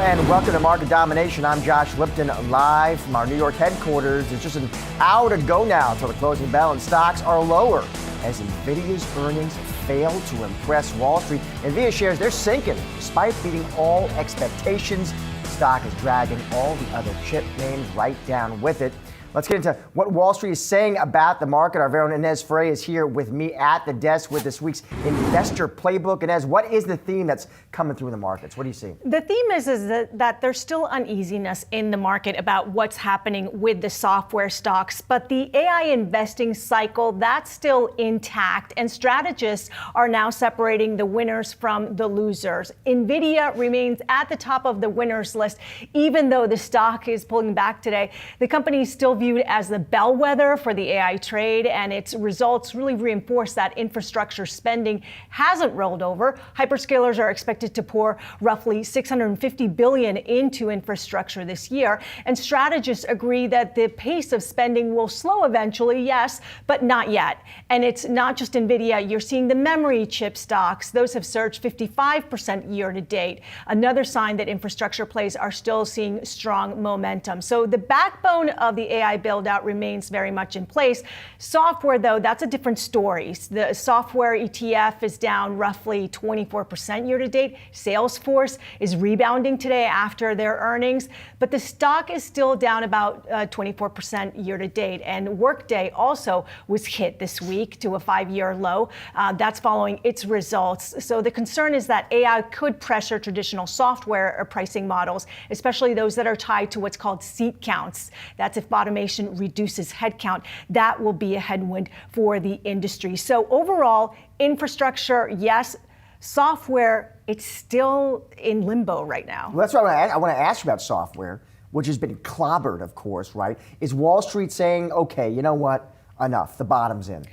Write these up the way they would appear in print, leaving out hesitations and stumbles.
and welcome to Market Domination. I'm Josh Lipton, live from our New York headquarters. It's just an hour to go now until the closing bell, and stocks are lower as Nvidia's earnings fail to impress Wall Street. Nvidia shares, they're sinking despite beating all expectations. The stock is dragging all the other chip names right down with it. Let's get into what Wall Street is saying about the market. Our very own Inez Frey is here with me at the desk with this week's Investor Playbook. Inez, what is the theme that's coming through in the markets? What do you see? The theme is that there's still uneasiness in the market about what's happening with the software stocks, but the AI investing cycle, that's still intact, and strategists are now separating the winners from the losers. Nvidia remains at the top of the winners list, even though the stock is pulling back today. The company is still viewed as the bellwether for the AI trade, and its results really reinforce that infrastructure spending hasn't rolled over. Hyperscalers are expected to pour roughly $650 billion into infrastructure this year, and strategists agree that the pace of spending will slow eventually, yes, but not yet. And it's not just Nvidia. You're seeing the memory chip stocks. Those have surged 55% year to date. Another sign that infrastructure plays are still seeing strong momentum. So the backbone of the AI build out remains very much in place. Software, though, that's a different story. The software ETF is down roughly 24% year to date. Salesforce is rebounding today after their earnings, but the stock is still down about 24% year to date. And Workday also was hit this week to a 5-year low. That's following its results. So the concern is that AI could pressure traditional software or pricing models, especially those that are tied to what's called seat counts. That's if automation reduces headcount. That will be a headwind for the industry. So overall, infrastructure, yes. Software, it's still in limbo right now. Well, that's what I want to ask you about software, which has been clobbered, of course, right? Is Wall Street saying, okay, you know what, enough, the bottom's in?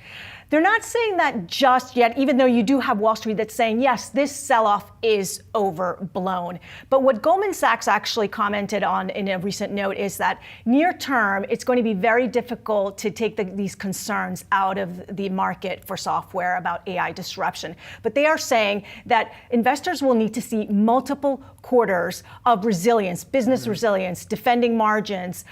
They're not saying that just yet, even though you do have Wall Street that's saying, yes, this sell-off is overblown. But what Goldman Sachs actually commented on in a recent note is that near term, it's going to be very difficult to take these concerns out of the market for software about AI disruption. But they are saying that investors will need to see multiple quarters of resilience, business resilience, defending margins,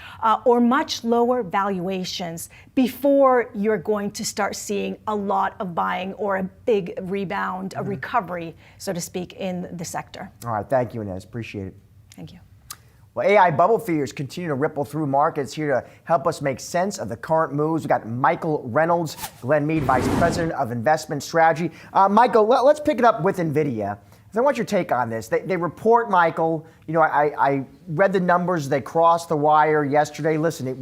or much lower valuations before you're going to start seeing a lot of buying or a big rebound, a recovery, so to speak, in the sector. All right, thank you, Inez. Appreciate it. Thank you. Well, AI bubble fears continue to ripple through markets. Here to help us make sense of the current moves, we've got Michael Reynolds, Glenn Mead, Vice President of Investment Strategy. Michael, let's pick it up with Nvidia. I want your take on this. They report, Michael, you know, I read the numbers. They crossed the wire yesterday. Listen, it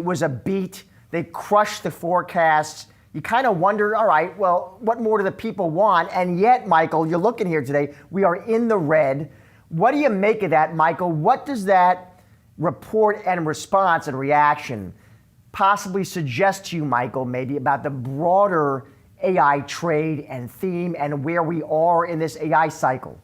was a beat. They crushed the forecasts. You kind of wonder, all right, well, what more do the people want? And yet, Michael, you're looking here today, we are in the red. What do you make of that, Michael? What does that report and response and reaction possibly suggest to you, Michael, maybe about the broader AI trade and theme and where we are in this AI cycle?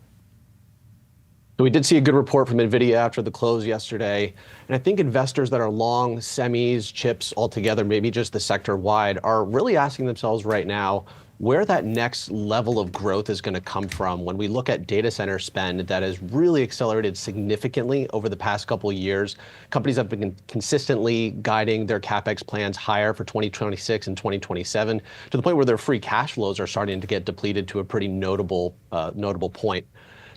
So we did see a good report from Nvidia after the close yesterday. And I think investors that are long semis, chips altogether, maybe just the sector wide, are really asking themselves right now where that next level of growth is going to come from. When we look at data center spend that has really accelerated significantly over the past couple of years, companies have been consistently guiding their CapEx plans higher for 2026 and 2027 to the point where their free cash flows are starting to get depleted to a pretty notable point.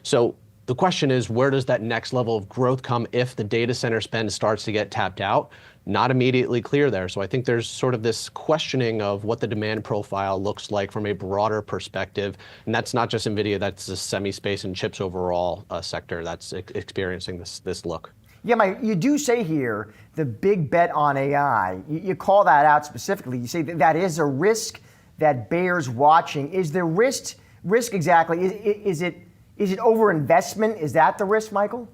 So the question is, where does that next level of growth come if the data center spend starts to get tapped out? Not immediately clear there. So I think there's sort of this questioning of what the demand profile looks like from a broader perspective. And that's not just Nvidia, that's the semi-space and chips overall sector that's experiencing this look. Yeah, Mike, you do say here the big bet on AI. You call that out specifically. You say that is a risk that bears watching. Is the risk exactly, is it overinvestment? Is that the risk, Michael?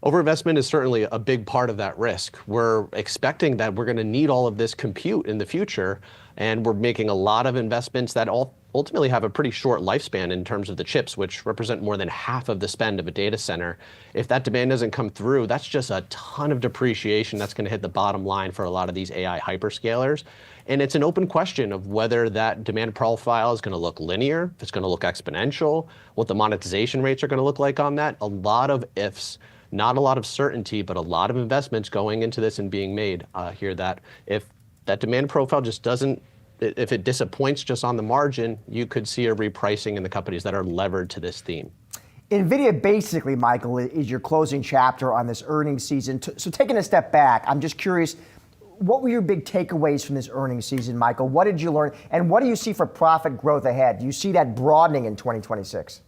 Overinvestment is certainly a big part of that risk. We're expecting that we're going to need all of this compute in the future, and we're making a lot of investments that ultimately have a pretty short lifespan in terms of the chips, which represent more than half of the spend of a data center. If that demand doesn't come through, that's just a ton of depreciation that's going to hit the bottom line for a lot of these AI hyperscalers. And it's an open question of whether that demand profile is going to look linear, if it's going to look exponential, what the monetization rates are going to look like on that. A lot of ifs, not a lot of certainty, but a lot of investments going into this and being made here that if that demand profile just doesn't, if it disappoints just on the margin, you could see a repricing in the companies that are levered to this theme. Nvidia basically, Michael, is your closing chapter on this earnings season. So taking a step back, I'm just curious, what were your big takeaways from this earnings season, Michael? What did you learn? And what do you see for profit growth ahead? Do you see that broadening in 2026?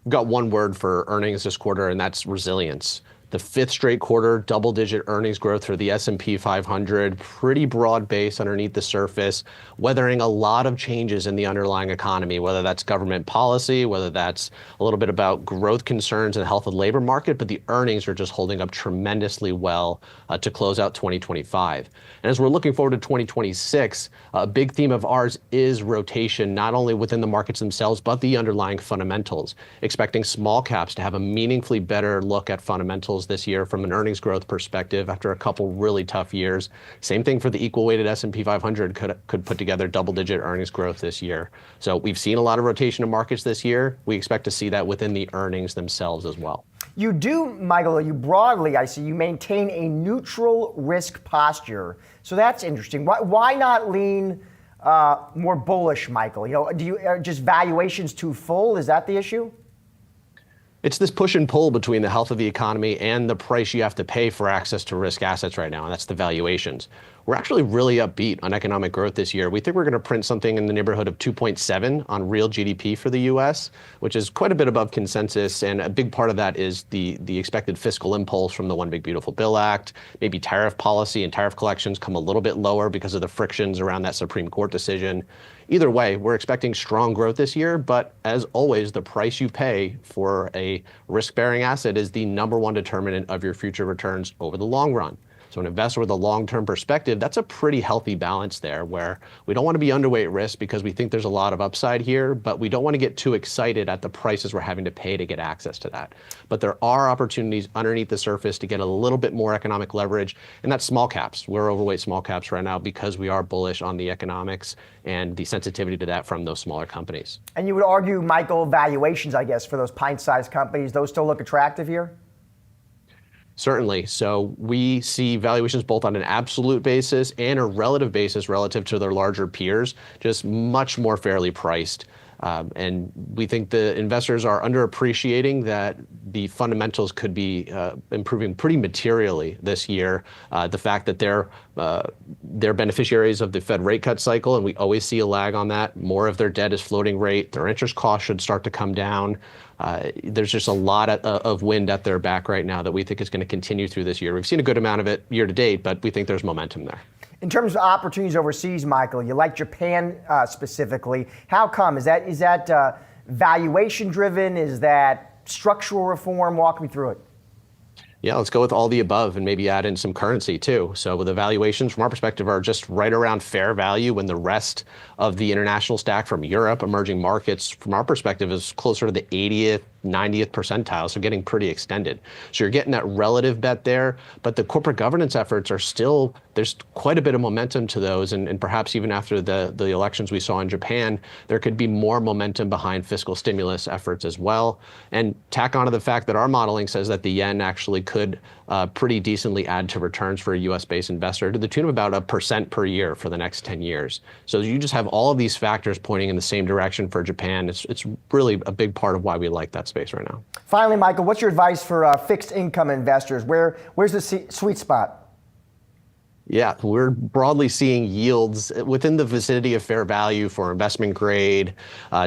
We've got one word for earnings this quarter, and that's resilience. The fifth straight quarter, double-digit earnings growth for the S&P 500, pretty broad base underneath the surface, weathering a lot of changes in the underlying economy, whether that's government policy, whether that's a little bit about growth concerns and health of the labor market, but the earnings are just holding up tremendously well to close out 2025. And as we're looking forward to 2026, a big theme of ours is rotation, not only within the markets themselves, but the underlying fundamentals, expecting small caps to have a meaningfully better look at fundamentals this year from an earnings growth perspective after a couple really tough years. Same thing for the equal weighted S&P 500 could put together double-digit earnings growth this year. So we've seen a lot of rotation in markets this year. We expect to see that within the earnings themselves as well. You do, Michael, you broadly, I see, you maintain a neutral risk posture. So that's interesting. Why not lean more bullish, Michael? You know, do you are just valuations too full? Is that the issue? It's this push and pull between the health of the economy and the price you have to pay for access to risk assets right now, and that's the valuations. We're actually really upbeat on economic growth this year. We think we're going to print something in the neighborhood of 2.7 on real GDP for the US, which is quite a bit above consensus, and a big part of that is the expected fiscal impulse from the One Big Beautiful Bill Act. Maybe tariff policy and tariff collections come a little bit lower because of the frictions around that Supreme Court decision. Either way, we're expecting strong growth this year, but as always, the price you pay for a risk-bearing asset is the number one determinant of your future returns over the long run. So an investor with a long-term perspective, that's a pretty healthy balance there where we don't want to be underweight risk because we think there's a lot of upside here, but we don't want to get too excited at the prices we're having to pay to get access to that. But there are opportunities underneath the surface to get a little bit more economic leverage, and that's small caps. We're overweight small caps right now because we are bullish on the economics and the sensitivity to that from those smaller companies. And you would argue, Michael, valuations, I guess, for those pint-sized companies, those still look attractive here? Certainly. So we see valuations both on an absolute basis and a relative basis relative to their larger peers, just much more fairly priced. And we think the investors are underappreciating that the fundamentals could be improving pretty materially this year. The fact that they're beneficiaries of the Fed rate cut cycle, and we always see a lag on that. More of their debt is floating rate. Their interest costs should start to come down. There's just a lot of wind at their back right now that we think is going to continue through this year. We've seen a good amount of it year to date, but we think there's momentum there. In terms of opportunities overseas, Michael, you like Japan specifically. How come? Is that valuation driven? Is that structural reform? Walk me through it. Yeah, let's go with all the above and maybe add in some currency too. So the valuations from our perspective are just right around fair value when the rest of the international stack from Europe, emerging markets, from our perspective is closer to the 80th, 90th percentile, so getting pretty extended. So you're getting that relative bet there, but the corporate governance efforts are still, there's quite a bit of momentum to those, and perhaps even after the elections we saw in Japan, there could be more momentum behind fiscal stimulus efforts as well. And tack onto the fact that our modeling says that the yen actually could pretty decently add to returns for a US-based investor to the tune of about 1% per year for the next 10 years. So you just have all of these factors pointing in the same direction for Japan. It's really a big part of why we like that space right now. Finally, Michael, what's your advice for fixed income investors? Where's the sweet spot? Yeah, we're broadly seeing yields within the vicinity of fair value for investment grade,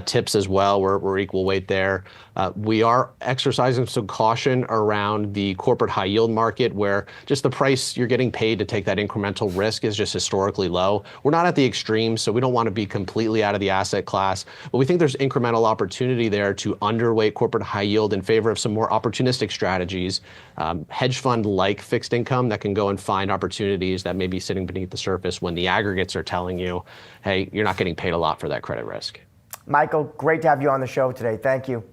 tips as well. We're equal weight there. We are exercising some caution around the corporate high yield market, where just the price you're getting paid to take that incremental risk is just historically low. We're not at the extreme, so we don't want to be completely out of the asset class, but we think there's incremental opportunity there to underweight corporate high yield in favor of some more opportunistic strategies, hedge fund like fixed income that can go and find opportunities that may be sitting beneath the surface when the aggregates are telling you, hey, you're not getting paid a lot for that credit risk. Michael, great to have you on the show today. Thank you.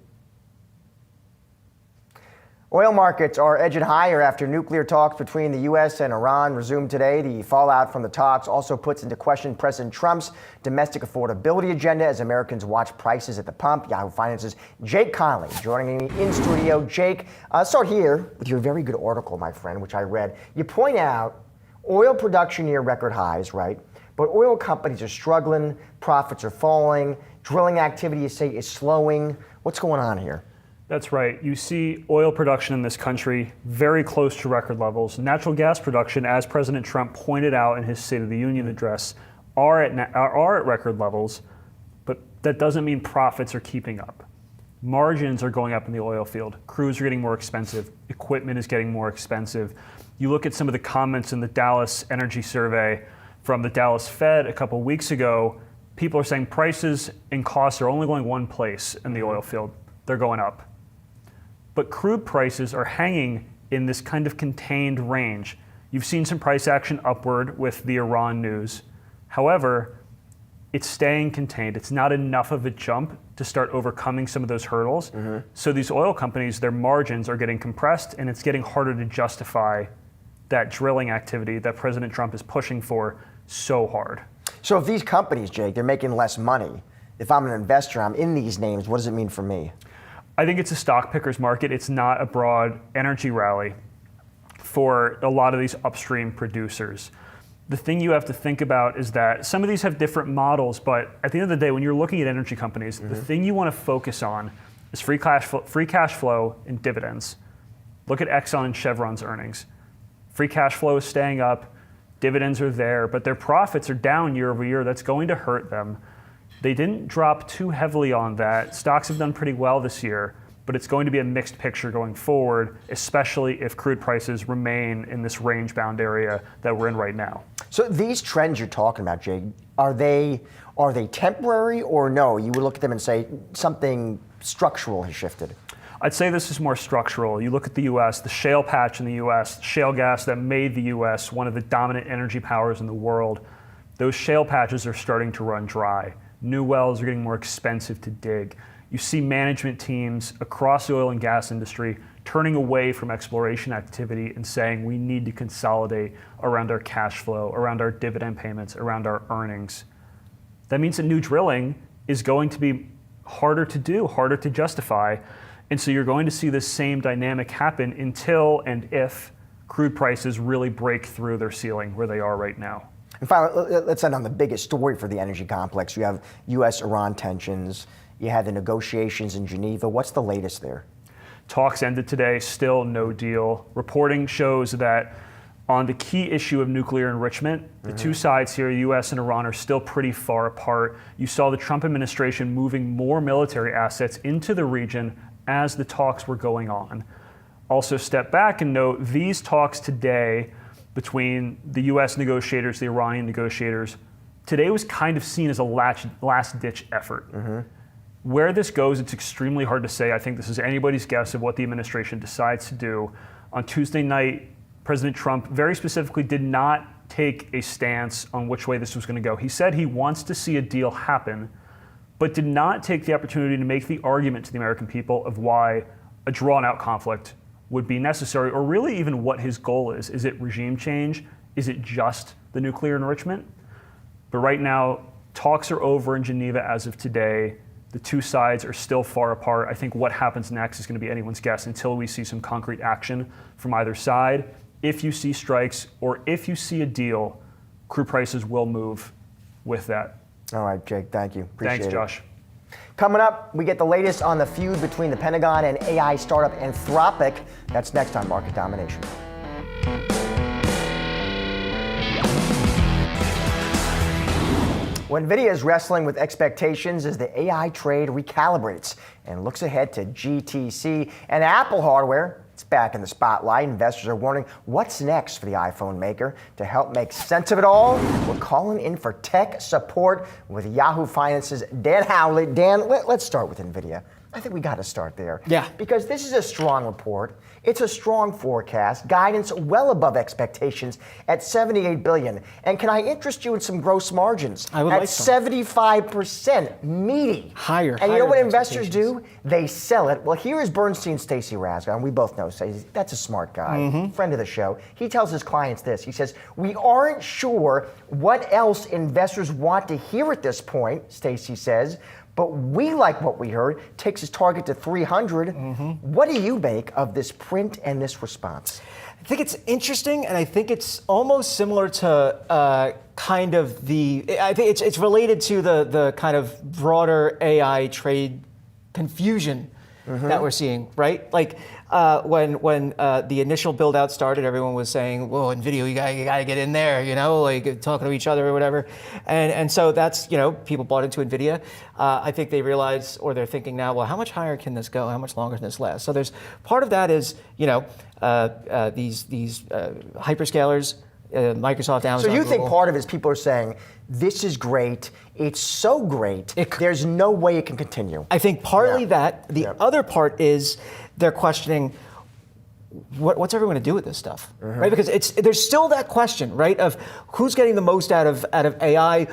Oil markets are edging higher after nuclear talks between the U.S. and Iran resumed today. The fallout from the talks also puts into question President Trump's domestic affordability agenda as Americans watch prices at the pump. Yahoo Finance's Jake Conley joining me in studio. Jake, I'll start here with your very good article, my friend, which I read. You point out oil production near record highs, right? But oil companies are struggling, profits are falling, drilling activity, you say, is slowing. What's going on here? That's right. You see oil production in this country very close to record levels. Natural gas production, as President Trump pointed out in his State of the Union address, are at record levels, but that doesn't mean profits are keeping up. Margins are going up in the oil field. Crews are getting more expensive. Equipment is getting more expensive. You look at some of the comments in the Dallas Energy Survey from the Dallas Fed a couple weeks ago, people are saying prices and costs are only going one place in the oil field. They're going up. But crude prices are hanging in this kind of contained range. You've seen some price action upward with the Iran news. However, it's staying contained. It's not enough of a jump to start overcoming some of those hurdles. So these oil companies, their margins are getting compressed, and it's getting harder to justify that drilling activity that President Trump is pushing for so hard. So if these companies, Jake, they're making less money, if I'm an investor, I'm in these names, what does it mean for me? I think it's a stock picker's market. It's not a broad energy rally for a lot of these upstream producers. The thing you have to think about is that some of these have different models, but at the end of the day, when you're looking at energy companies, the thing you want to focus on is free cash flow and dividends. Look at Exxon and Chevron's earnings. Free cash flow is staying up, dividends are there, but their profits are down year over year. That's going to hurt them. They didn't drop too heavily on that. Stocks have done pretty well this year, but it's going to be a mixed picture going forward, especially if crude prices remain in this range-bound area that we're in right now. So these trends you're talking about, Jake, are they temporary, or no? You would look at them and say something structural has shifted. I'd say this is more structural. You look at the U.S., the shale patch in the U.S., shale gas that made the U.S. one of the dominant energy powers in the world. Those shale patches are starting to run dry. New wells are getting more expensive to dig. You see management teams across the oil and gas industry turning away from exploration activity and saying we need to consolidate around our cash flow, around our dividend payments, around our earnings. That means that new drilling is going to be harder to do, harder to justify. And so you're going to see this same dynamic happen until and if crude prices really break through their ceiling where they are right now. And finally, let's end on the biggest story for the energy complex. You have U.S.-Iran tensions. You had the negotiations in Geneva. What's the latest there? Talks ended today, still no deal. Reporting shows that on the key issue of nuclear enrichment, the two sides here, U.S. and Iran, are still pretty far apart. You saw the Trump administration moving more military assets into the region as the talks were going on. Also step back and note these talks today between the U.S. negotiators, the Iranian negotiators, today was kind of seen as a last-ditch effort. Where this goes, it's extremely hard to say. I think this is anybody's guess of what the administration decides to do. On Tuesday night, President Trump very specifically did not take a stance on which way this was going to go. He said he wants to see a deal happen, but did not take the opportunity to make the argument to the American people of why a drawn-out conflict would be necessary, or really even what his goal is. Is it regime change? Is it just the nuclear enrichment? But right now, talks are over in Geneva as of today. The two sides are still far apart. I think what happens next is going to be anyone's guess until we see some concrete action from either side. If you see strikes or if you see a deal, crude prices will move with that. All right, Jake, thank you. Appreciate it. Thanks, Josh. Coming up, we get the latest on the feud between the Pentagon and AI startup Anthropic. That's next on Market Domination. Well, Nvidia is wrestling with expectations as the AI trade recalibrates and looks ahead to GTC. And Apple hardware, it's back in the spotlight. Investors are wondering what's next for the iPhone maker. To help make sense of it all, we're calling in for tech support with Yahoo Finance's Dan Howley. Dan, let's start with Nvidia. I think we got to start there. Yeah. Because this is a strong report. It's a strong forecast, guidance well above expectations at $78 billion. And can I interest you in some gross margins? I would at like some. 75%, meaty. Higher. And you know what than investors expectations. do? They sell it. Well, here is Bernstein's Stacy Rasgon, and we both know Stacy. That's a smart guy, friend of the show. He tells his clients this. He says, "We aren't sure what else investors want to hear at this point," Stacy says. But we like what we heard, takes his target to 300. What do you make of this print and this response? I think it's interesting, and I think it's almost similar to kind of I think it's related to the kind of broader AI trade confusion that we're seeing, right? Like when the initial build out started, everyone was saying, "Whoa, Nvidia, you gotta get in there," like talking to each other or whatever, and so that's people bought into Nvidia. I think they realize, or they're thinking now, well, how much higher can this go? How much longer can this last? So there's part of that is these hyperscalers, Microsoft, Amazon. So you think Google. part of it is people are saying, this is great, it's so great, there's no way it can continue. I think partly Yeah. that. The Yeah. other part is they're questioning what's everyone going to do with this stuff, right? Because there's still that question, right, of who's getting the most out of AI,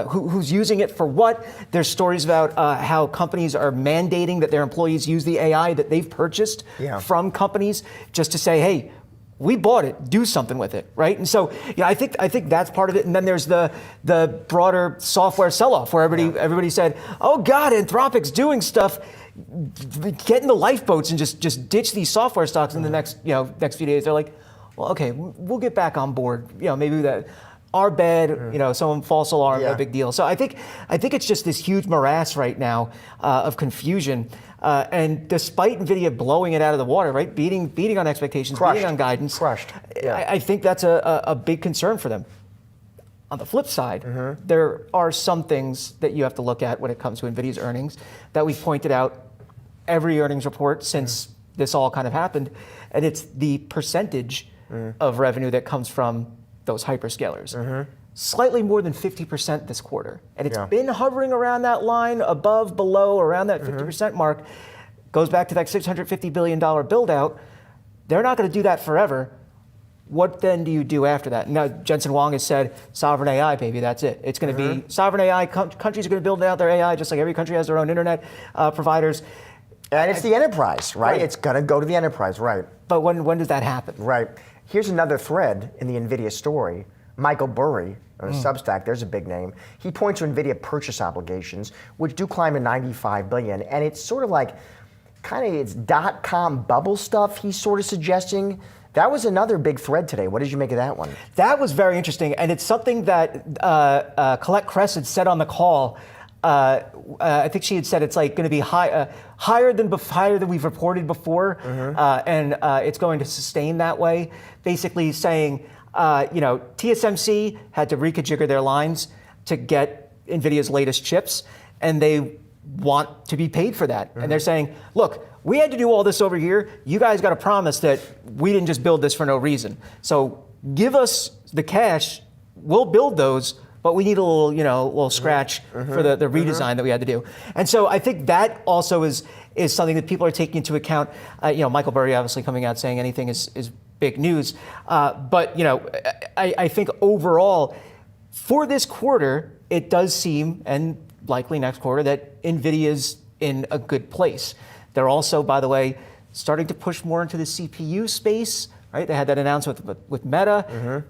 who's using it for what. There's stories about how companies are mandating that their employees use the AI that they've purchased from companies just to say, hey, we bought it, do something with it, right? And so, I think that's part of it. And then there's the broader software sell-off where everybody said, oh God, Anthropic's doing stuff. Get in the lifeboats and just ditch these software stocks in the next few days. They're like, well, okay, we'll get back on board. Maybe that our bed, some false alarm, no big deal. So I think it's just this huge morass right now of confusion. And despite Nvidia blowing it out of the water, right, beating on expectations, beating on guidance, I think that's a big concern for them. On the flip side, there are some things that you have to look at when it comes to Nvidia's earnings that we've pointed out every earnings report since this all kind of happened, and it's the percentage of revenue that comes from those hyperscalers. Slightly more than 50% this quarter. And it's been hovering around that line, above, below, around that 50% mark. Goes back to that $650 billion build out. They're not going to do that forever. What then do you do after that? Now, Jensen Huang has said, sovereign AI, baby, that's it. It's going to be sovereign AI. Countries are going to build out their AI, just like every country has their own internet providers. And it's the enterprise, right? It's going to go to the enterprise, right? But when does that happen? Right. Here's another thread in the Nvidia story. Michael Burry, on Substack, there's a big name. He points to Nvidia purchase obligations, which do climb to $95 billion. And it's sort of like, it's dot-com bubble stuff he's sort of suggesting. That was another big thread today. What did you make of that one? That was very interesting, and it's something that Colette Kress had said on the call. I think she had said it's like going to be higher than we've reported before, and it's going to sustain that way. Basically saying, TSMC had to reconfigure their lines to get NVIDIA's latest chips, and they want to be paid for that. And they're saying, look, we had to do all this over here. You guys got to promise that we didn't just build this for no reason. So give us the cash. We'll build those, but we need a little scratch for the redesign that we had to do. And so I think that also is something that people are taking into account. Michael Burry obviously coming out saying anything is big news. But I think overall for this quarter, it does seem, and likely next quarter, that NVIDIA's in a good place. They're also, by the way, starting to push more into the CPU space, right? They had that announcement with Meta.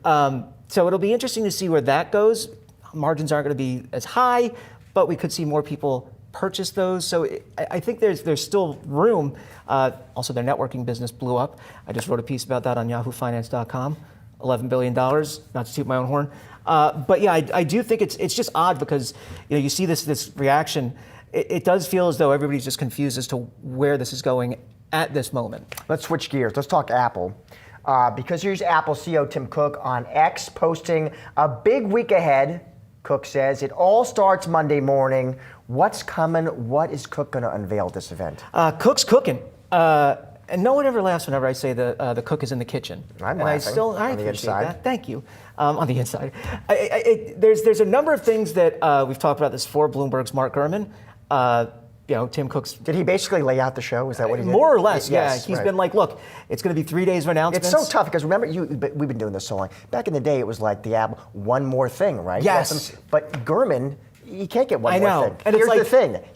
So it'll be interesting to see where that goes. Margins aren't going to be as high, but we could see more people purchase those. So I think there's still room. Also, their networking business blew up. I just wrote a piece about that on yahoofinance.com. $11 billion, not to toot my own horn. But yeah, I do think it's just odd because you see this reaction. It does feel as though everybody's just confused as to where this is going at this moment. Let's switch gears. Let's talk Apple. Because here's Apple CEO Tim Cook on X posting a big week ahead Cook says. It all starts Monday morning. What's coming? What is Cook going to unveil at this event? Cook's cooking. And no one ever laughs whenever I say the cook is in the kitchen. I'm and laughing I on the appreciate inside. that. Thank you. On the inside, there's a number of things that we've talked about this for. Bloomberg's Mark Gurman. Tim Cook's. Did he basically lay out the show? Is that what he did? More or less, yeah. Yes, He's right. been like, look, it's going to be 3 days of announcements. It's so tough because remember, we've been doing this so long. Back in the day, it was like the Abel, one more thing, right? Yes. But Gurman, you can't get one I more know. thing. And it's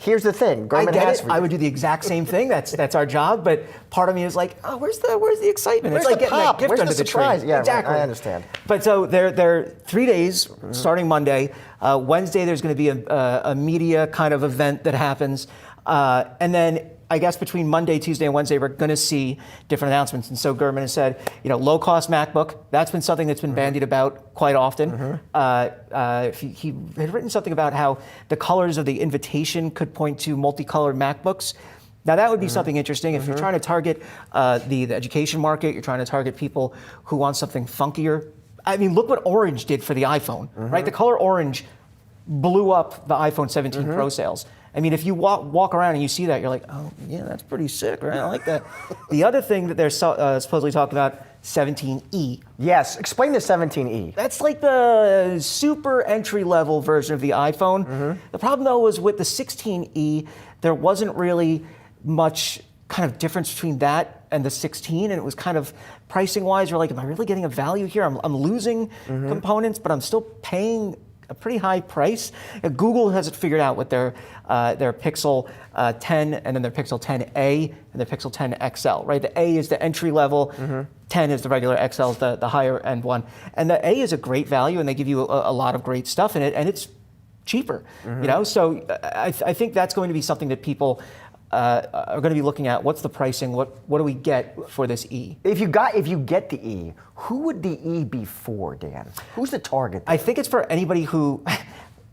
Here's the thing. Gurman I get has it. I would do the exact same thing. That's our job. But part of me is like, oh, where's the excitement? Where's it's like the getting pop? a gift Where's under the the surprise? tree. Yeah, exactly. right. I understand. But so they're 3 days starting Monday. Wednesday there's going to be a media kind of event that happens, and then I guess between Monday, Tuesday, and Wednesday, we're going to see different announcements. And so Gurman has said, low-cost MacBook. That's been something that's been bandied about quite often. He had written something about how the colors of the invitation could point to multicolored MacBooks. Now that would be something interesting if you're trying to target the education market. You're trying to target people who want something funkier. I mean, look what orange did for the iPhone, right? The color orange blew up the iPhone 17 Pro sales. I mean, if you walk around and you see that, you're like, oh, yeah, that's pretty sick, right? I like that. The other thing that they're supposedly talking about, 17E. Yes, explain the 17E. That's like the super entry-level version of the iPhone. The problem, though, was with the 16E, there wasn't really much kind of difference between that and the 16, and it was kind of pricing-wise, you're like, am I really getting a value here? I'm losing components, but I'm still paying a pretty high price. Google has it figured out with their Pixel 10 and then their Pixel 10a and their Pixel 10 XL, right? The A is the entry level, 10 is the regular, XL is the higher end one. And the A is a great value and they give you a lot of great stuff in it and it's cheaper, So I think that's going to be something that people are going to be looking at. What's the pricing? What do we get for this E? If you get the E, who would the E be for, Dan? Who's the target there? I think it's for anybody who,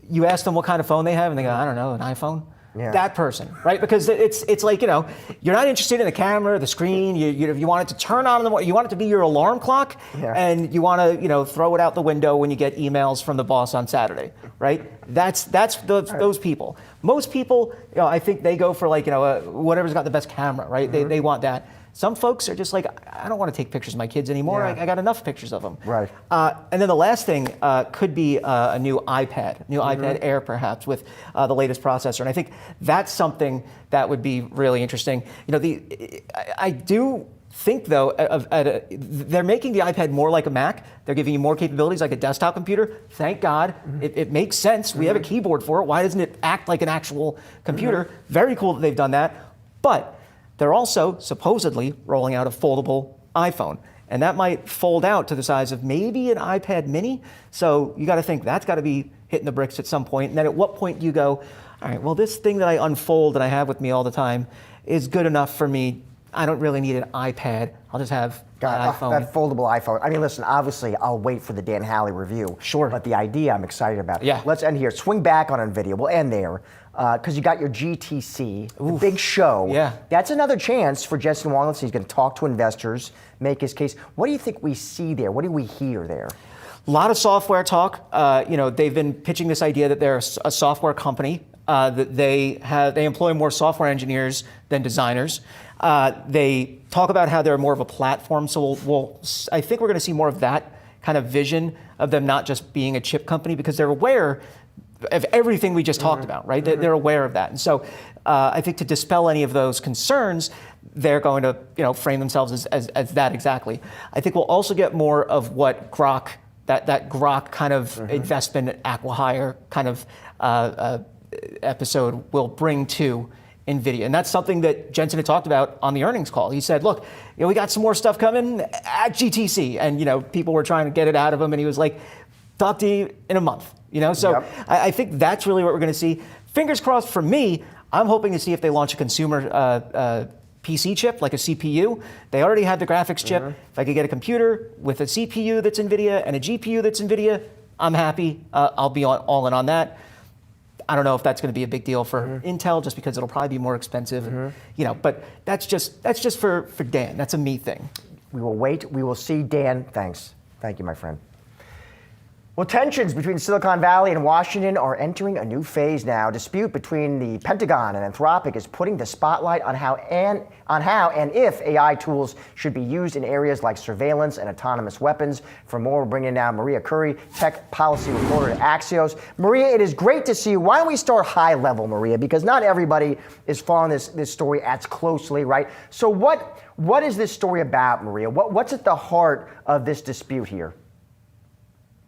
you ask them what kind of phone they have, and they go, I don't know, an iPhone? Yeah. That person, right? Because it's like, you're not interested in the camera, the screen, you want it to turn on in the morning, you want it to be your alarm clock, and you want to, throw it out the window when you get emails from the boss on Saturday, right? That's those people. Most people, I think they go for like, whatever's got the best camera, right? They want that. Some folks are just like, I don't want to take pictures of my kids anymore. Yeah. I got enough pictures of them. Right. And then the last thing could be a new iPad, iPad Air perhaps with the latest processor. And I think that's something that would be really interesting. I do think though, they're making the iPad more like a Mac. They're giving you more capabilities like a desktop computer. Thank God. It makes sense. We have a keyboard for it. Why doesn't it act like an actual computer? Very cool that they've done that. But they're also supposedly rolling out a foldable iPhone. And that might fold out to the size of maybe an iPad mini. So you got to think that's got to be hitting the bricks at some point. And then at what point do you go, all right, well, this thing that I unfold that I have with me all the time is good enough for me. I don't really need an iPad. I'll just have an iPhone. That foldable iPhone. I mean, listen, obviously, I'll wait for the Dan Halley review. Sure. But the idea, I'm excited about. Yeah. Let's end here. Swing back on NVIDIA. We'll end there. Because you got your GTC, the big show. Yeah. That's another chance for Jensen Huang. He's going to talk to investors, make his case. What do you think we see there? What do we hear there? A lot of software talk. They've been pitching this idea that they're a software company, that they employ more software engineers than designers. They talk about how they're more of a platform. So I think we're going to see more of that kind of vision of them not just being a chip company because they're aware of everything we just talked about, right? They're aware of that. And so I think to dispel any of those concerns, they're going to frame themselves as that exactly. I think we'll also get more of what Grok, that Grok kind of investment acqui-hire kind of episode will bring to NVIDIA. And that's something that Jensen had talked about on the earnings call. He said, look, we got some more stuff coming at GTC. And people were trying to get it out of him. And he was like, talk to you in a month. So yep. I think that's really what we're going to see. Fingers crossed for me. I'm hoping to see if they launch a consumer PC chip, like a CPU. They already have the graphics chip. If I could get a computer with a CPU that's NVIDIA and a GPU that's NVIDIA, I'm happy. I'll be all in on that. I don't know if that's going to be a big deal for Intel, just because it'll probably be more expensive. But that's just for Dan. That's a me thing. We will wait. We will see. Dan, thanks. Thank you, my friend. Well, tensions between Silicon Valley and Washington are entering a new phase now. Dispute between the Pentagon and Anthropic is putting the spotlight on how and if AI tools should be used in areas like surveillance and autonomous weapons. For more, we're bringing in now Maria Curry, tech policy reporter at Axios. Maria, it is great to see you. Why don't we start high level, Maria? Because not everybody is following this story as closely, right? So what is this story about, Maria? What's at the heart of this dispute here?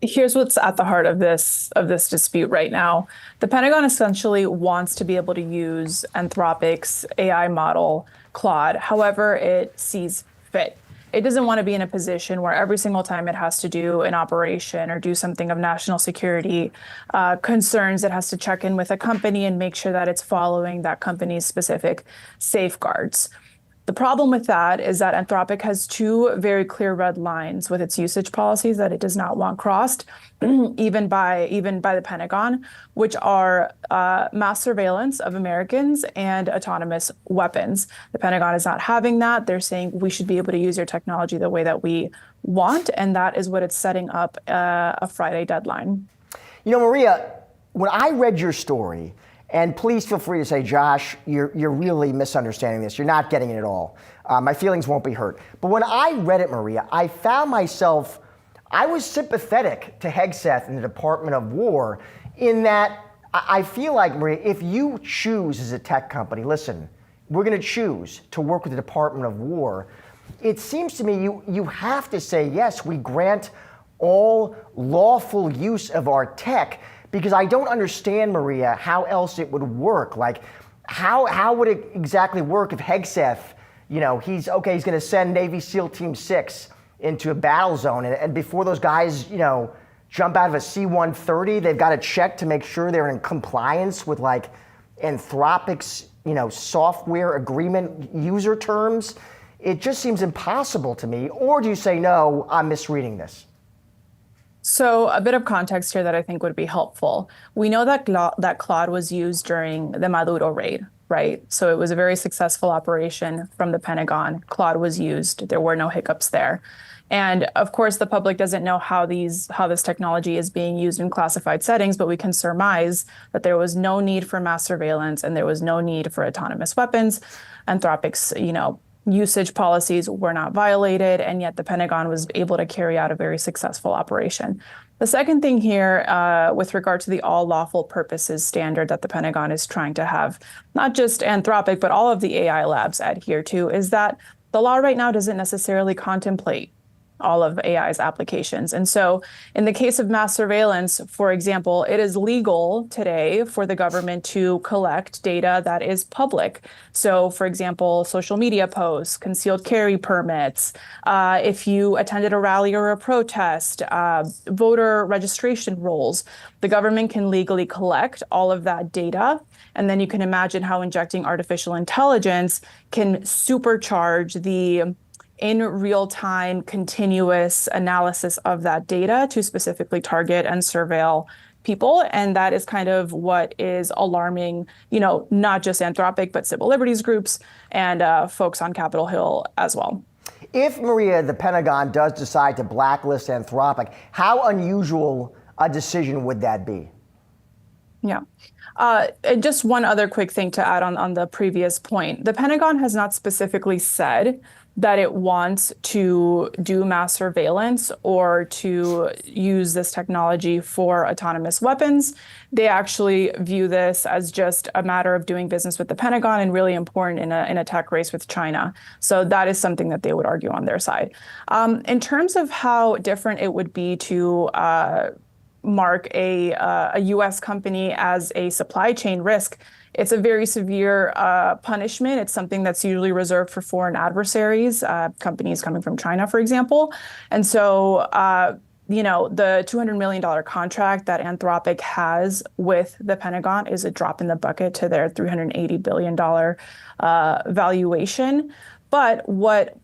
Here's what's at the heart of this dispute right now. The Pentagon essentially wants to be able to use Anthropic's AI model, Claude, however it sees fit. It doesn't want to be in a position where every single time it has to do an operation or do something of national security concerns, it has to check in with a company and make sure that it's following that company's specific safeguards. The problem with that is that Anthropic has two very clear red lines with its usage policies that it does not want crossed, even by the Pentagon, which are mass surveillance of Americans and autonomous weapons. The Pentagon is not having that. They're saying we should be able to use your technology the way that we want, and that is what it's setting up a Friday deadline. You know, Maria, when I read your story, and please feel free to say, Josh, you're really misunderstanding this. You're not getting it at all. My feelings won't be hurt. But when I read it, Maria, I found myself, I was sympathetic to Hegseth and the Department of War in that I feel like, Maria, if you choose as a tech company, listen, we're going to choose to work with the Department of War, it seems to me you have to say, yes, we grant all lawful use of our tech. Because I don't understand, Maria, how else it would work. Like, how would it exactly work if Hegseth, he's going to send Navy SEAL Team 6 into a battle zone, and before those guys, jump out of a C-130, they've got to check to make sure they're in compliance with like Anthropic's, software agreement user terms. It just seems impossible to me. Or do you say, no, I'm misreading this? So a bit of context here that I think would be helpful. We know that Claude was used during the Maduro raid, right? So it was a very successful operation from the Pentagon. Claude was used. There were no hiccups there. And of course, the public doesn't know how this technology is being used in classified settings, but we can surmise that there was no need for mass surveillance and there was no need for autonomous weapons. Anthropic's, usage policies were not violated, and yet the Pentagon was able to carry out a very successful operation. The second thing here, with regard to the all lawful purposes standard that the Pentagon is trying to have, not just Anthropic, but all of the AI labs adhere to, is that the law right now doesn't necessarily contemplate all of AI's applications. And so in the case of mass surveillance, for example, it is legal today for the government to collect data that is public. So for example, social media posts, concealed carry permits, if you attended a rally or a protest, voter registration rolls, the government can legally collect all of that data. And then you can imagine how injecting artificial intelligence can supercharge the in real-time continuous analysis of that data to specifically target and surveil people. And that is kind of what is alarming, not just Anthropic, but civil liberties groups and folks on Capitol Hill as well. If, Maria, the Pentagon does decide to blacklist Anthropic, how unusual a decision would that be? Yeah. And just one other quick thing to add on the previous point. The Pentagon has not specifically said that it wants to do mass surveillance or to use this technology for autonomous weapons. They actually view this as just a matter of doing business with the Pentagon and really important in a tech race with China. So that is something that they would argue on their side. In terms of how different it would be to mark a U.S. company as a supply chain risk, it's a very severe punishment. It's something that's usually reserved for foreign adversaries, companies coming from China, for example. And so, the $200 million contract that Anthropic has with the Pentagon is a drop in the bucket to their $380 billion valuation. But what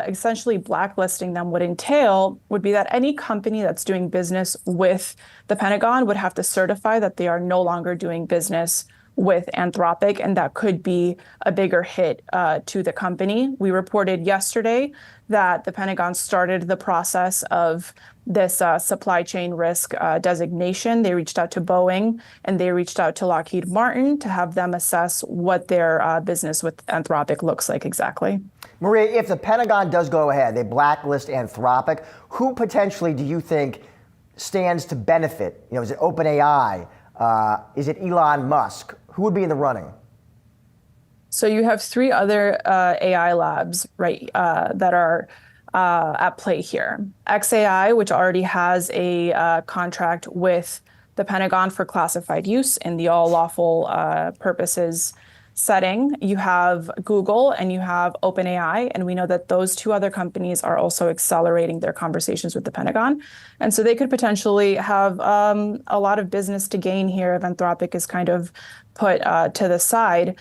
essentially blacklisting them would entail would be that any company that's doing business with the Pentagon would have to certify that they are no longer doing business with Anthropic, and that could be a bigger hit to the company. We reported yesterday that the Pentagon started the process of this supply chain risk designation. They reached out to Boeing and they reached out to Lockheed Martin to have them assess what their business with Anthropic looks like exactly. Maria, if the Pentagon does go ahead, they blacklist Anthropic, who potentially do you think stands to benefit? Is it OpenAI? Is it Elon Musk? Who would be in the running? So you have three other AI labs, right, that are at play here. xAI, which already has a contract with the Pentagon for classified use in the all lawful purposes setting. You have Google and you have OpenAI, and we know that those two other companies are also accelerating their conversations with the Pentagon. And so they could potentially have a lot of business to gain here if Anthropic is kind of put to the side.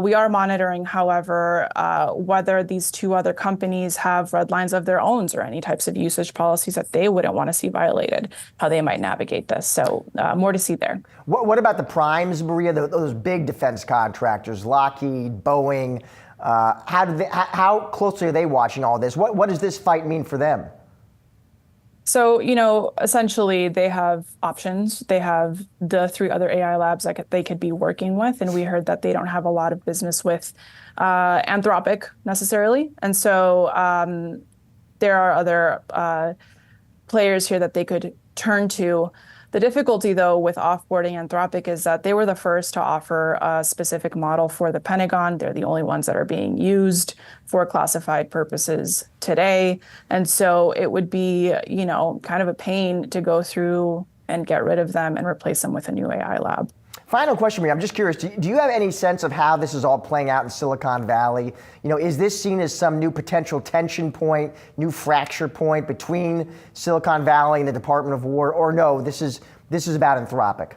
We are monitoring, however, whether these two other companies have red lines of their own or any types of usage policies that they wouldn't want to see violated, how they might navigate this. So more to see there. What about the primes, Maria, those big defense contractors, Lockheed, Boeing? How closely are they watching all this? What does this fight mean for them? So, essentially they have options. They have the three other AI labs that they could be working with. And we heard that they don't have a lot of business with Anthropic necessarily. And so there are other players here that they could turn to. The difficulty, though, with offboarding Anthropic is that they were the first to offer a specific model for the Pentagon. They're the only ones that are being used for classified purposes today. And so it would be, kind of a pain to go through and get rid of them and replace them with a new AI lab. Final question, Maria. I'm just curious, do you have any sense of how this is all playing out in Silicon Valley? Is this seen as some new potential tension point, new fracture point between Silicon Valley and the Department of War, or no, this is about Anthropic?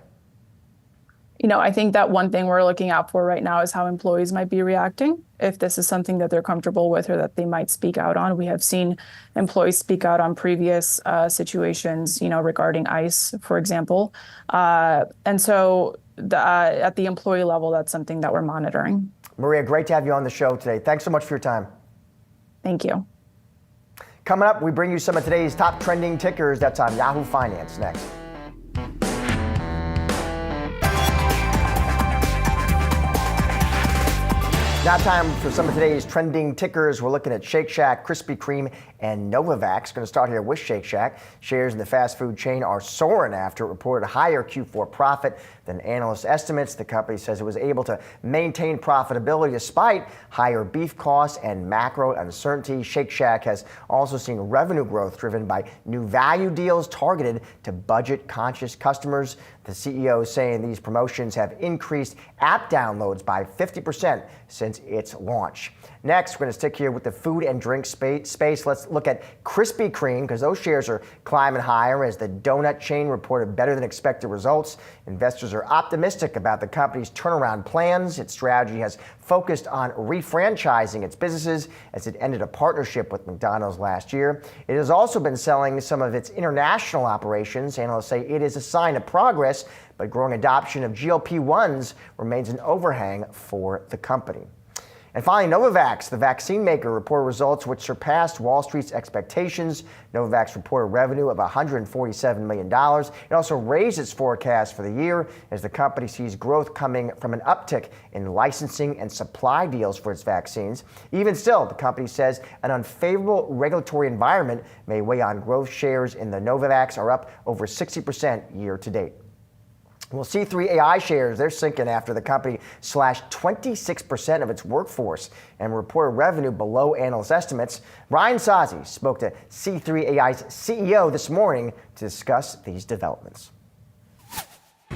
I think that one thing we're looking out for right now is how employees might be reacting, if this is something that they're comfortable with or that they might speak out on. We have seen employees speak out on previous situations, regarding ICE, for example. And so at the employee level, that's something that we're monitoring. Maria, great to have you on the show today. Thanks so much for your time. Thank you. Coming up, we bring you some of today's top trending tickers. That's on Yahoo Finance next. Now time for some of today's trending tickers. We're looking at Shake Shack, Krispy Kreme, and Novavax. Going to start here with Shake Shack. Shares in the fast food chain are soaring after it reported a higher Q4 profit than analyst estimates. The company says it was able to maintain profitability despite higher beef costs and macro uncertainty. Shake Shack has also seen revenue growth driven by new value deals targeted to budget-conscious customers. The CEO is saying these promotions have increased app downloads by 50% since its launch. Next, we're going to stick here with the food and drink space. Let's look at Krispy Kreme because those shares are climbing higher as the donut chain reported better than expected results. Investors are optimistic about the company's turnaround plans. Its strategy has focused on refranchising its businesses as it ended a partnership with McDonald's last year. It has also been selling some of its international operations. Analysts say it is a sign of progress, but growing adoption of GLP-1s remains an overhang for the company. And finally, Novavax, the vaccine maker, reported results which surpassed Wall Street's expectations. Novavax reported revenue of $147 million. It also raised its forecast for the year as the company sees growth coming from an uptick in licensing and supply deals for its vaccines. Even still, the company says an unfavorable regulatory environment may weigh on growth. Shares in the Novavax are up over 60% year to date. Well, C3 AI shares, they're sinking after the company slashed 26% of its workforce and reported revenue below analyst estimates. Brian Sozzi spoke to C3 AI's CEO this morning to discuss these developments.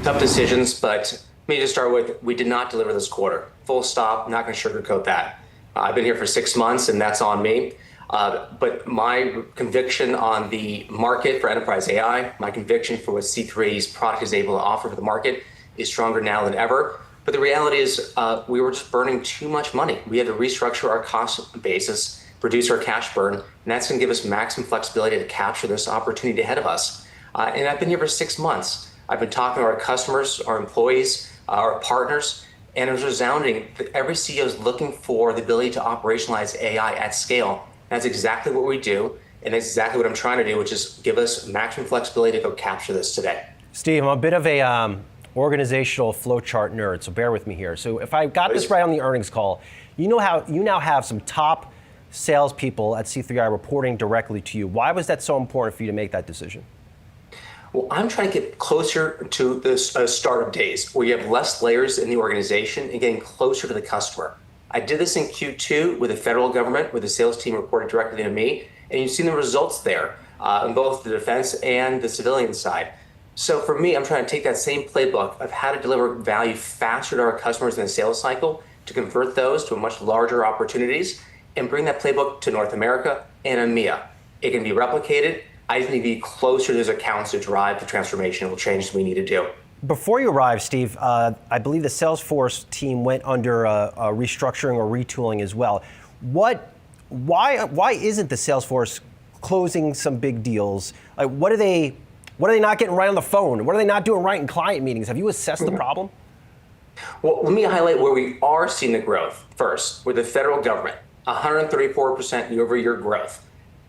Tough decisions, but maybe to start with, we did not deliver this quarter. Full stop, not going to sugarcoat that. I've been here for 6 months, and that's on me. But my conviction on the market for enterprise AI, my conviction for what C3's product is able to offer for the market is stronger now than ever. But the reality is we were just burning too much money. We had to restructure our cost basis, reduce our cash burn, and that's going to give us maximum flexibility to capture this opportunity ahead of us. And I've been here for 6 months. I've been talking to our customers, our employees, our partners, and it was resounding that every CEO is looking for the ability to operationalize AI at scale. That's exactly what we do, and that's exactly what I'm trying to do, which is give us maximum flexibility to go capture this today. Steve, I'm a bit of a organizational flowchart nerd, so bear with me here. So if I got this right on the earnings call, you now have some top salespeople at C3I reporting directly to you. Why was that so important for you to make that decision? Well, I'm trying to get closer to the startup days where you have less layers in the organization and getting closer to the customer. I did this in Q2 with the federal government, where the sales team reported directly to me, and you've seen the results there on both the defense and the civilian side. So for me, I'm trying to take that same playbook of how to deliver value faster to our customers in the sales cycle to convert those to much larger opportunities and bring that playbook to North America and EMEA. It can be replicated. I just need to be closer to those accounts to drive the transformational changes we need to do. Before you arrived, Steve, I believe the Salesforce team went under a restructuring or retooling as well. Why isn't the Salesforce closing some big deals? Like, what are they not getting right on the phone? What are they not doing right in client meetings? Have you assessed the problem? Well, let me highlight where we are seeing the growth first with the federal government, 134% year-over-year growth.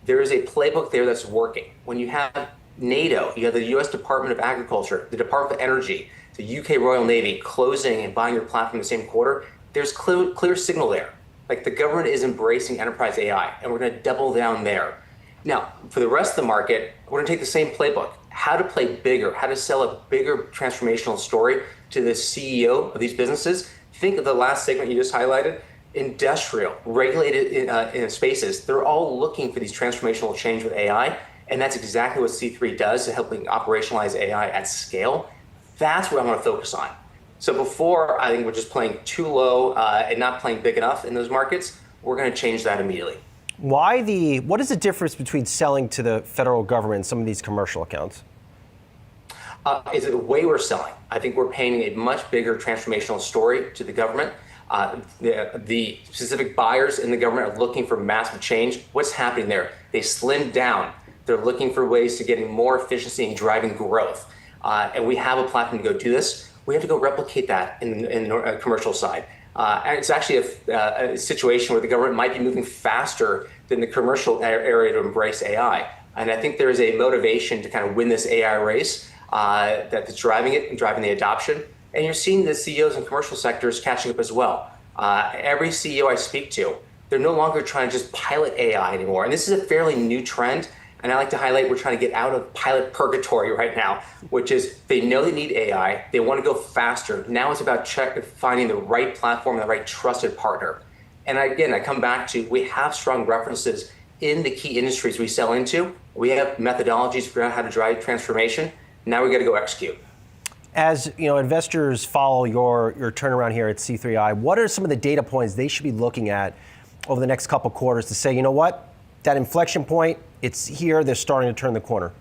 There is a playbook there that's working. When you have NATO, you have the U.S. Department of Agriculture, the Department of Energy, the UK Royal Navy closing and buying your platform in the same quarter, there's clear signal there. Like, the government is embracing enterprise AI, and we're going to double down there. Now, for the rest of the market, we're going to take the same playbook, how to play bigger, how to sell a bigger transformational story to the CEO of these businesses. Think of the last segment you just highlighted. Industrial, regulated in spaces, they're all looking for these transformational change with AI, and that's exactly what C3 does to helping operationalize AI at scale. That's what I want to focus on. So before, I think we're just playing too low and not playing big enough in those markets. We're going to change that immediately. What is the difference between selling to the federal government and some of these commercial accounts? Is it the way we're selling? I think we're painting a much bigger transformational story to the government. The specific buyers in the government are looking for massive change. What's happening there? They slimmed down. They're looking for ways to getting more efficiency and driving growth. And we have a platform to go do this. We have to go replicate that in the commercial side. And it's actually a situation where the government might be moving faster than the commercial area to embrace AI. And I think there is a motivation to kind of win this AI race that's driving it and driving the adoption. And you're seeing the CEOs in commercial sectors catching up as well. Every CEO I speak to, they're no longer trying to just pilot AI anymore. And this is a fairly new trend. And I like to highlight we're trying to get out of pilot purgatory right now, which is they know they need AI. They want to go faster. Now it's about finding the right platform and the right trusted partner. And again, I come back to we have strong references in the key industries we sell into. We have methodologies to figure out how to drive transformation. Now we got to go execute. As investors follow your turnaround here at C3I, what are some of the data points they should be looking at over the next couple quarters to say, you know what, that inflection point, it's here, they're starting to turn the corner?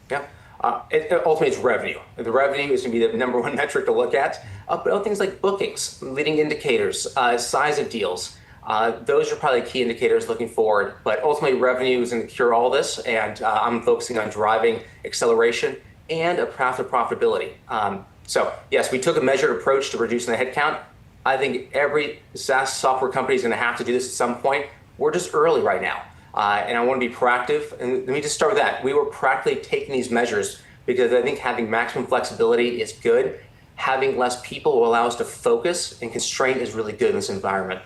Yeah, ultimately it's revenue. The revenue is going to be the number one metric to look at. But other things like bookings, leading indicators, size of deals, those are probably key indicators looking forward. But ultimately revenue is going to cure all this, and I'm focusing on driving acceleration and a path to profitability. So yes, we took a measured approach to reducing the headcount. I think every SaaS software company is going to have to do this at some point. We're just early right now, and I want to be proactive. And let me just start with that. We were practically taking these measures because I think having maximum flexibility is good. Having less people will allow us to focus, and constraint is really good in this environment.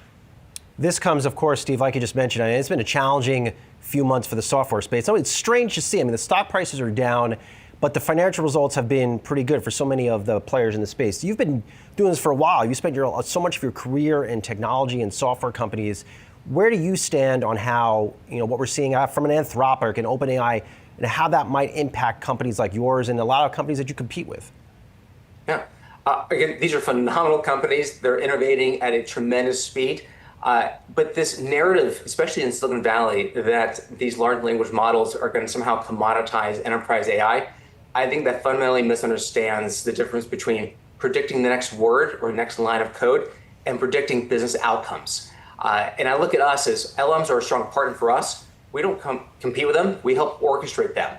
This comes, of course, Steve, like you just mentioned, it's been a challenging few months for the software space. So it's strange to see. I mean, the stock prices are down, but the financial results have been pretty good for so many of the players in the space. You've been doing this for a while. You spent so much of your career in technology and software companies. Where do you stand on how, what we're seeing from an Anthropic and OpenAI, and how that might impact companies like yours and a lot of companies that you compete with? Yeah. Again, these are phenomenal companies. They're innovating at a tremendous speed. But this narrative, especially in Silicon Valley, that these large language models are going to somehow commoditize enterprise AI, I think that fundamentally misunderstands the difference between predicting the next word or next line of code and predicting business outcomes. And I look at us as LLMs are a strong partner for us. We don't compete with them. We help orchestrate them.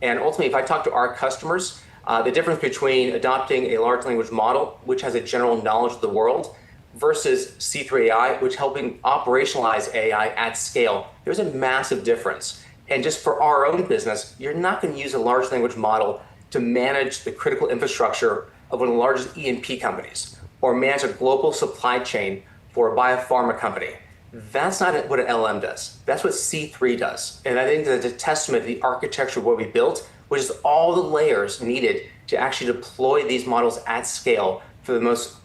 And ultimately, if I talk to our customers, The difference between adopting a large language model, which has a general knowledge of the world, versus C3 AI, which helping operationalize AI at scale, there's a massive difference. And just for our own business, you're not going to use a large language model to manage the critical infrastructure of one of the largest E&P companies or manage a global supply chain for a biopharma company. That's not what an LM does. That's what C3 does. And I think that's a testament to the architecture of what we built, which is all the layers needed to actually deploy these models at scale for the most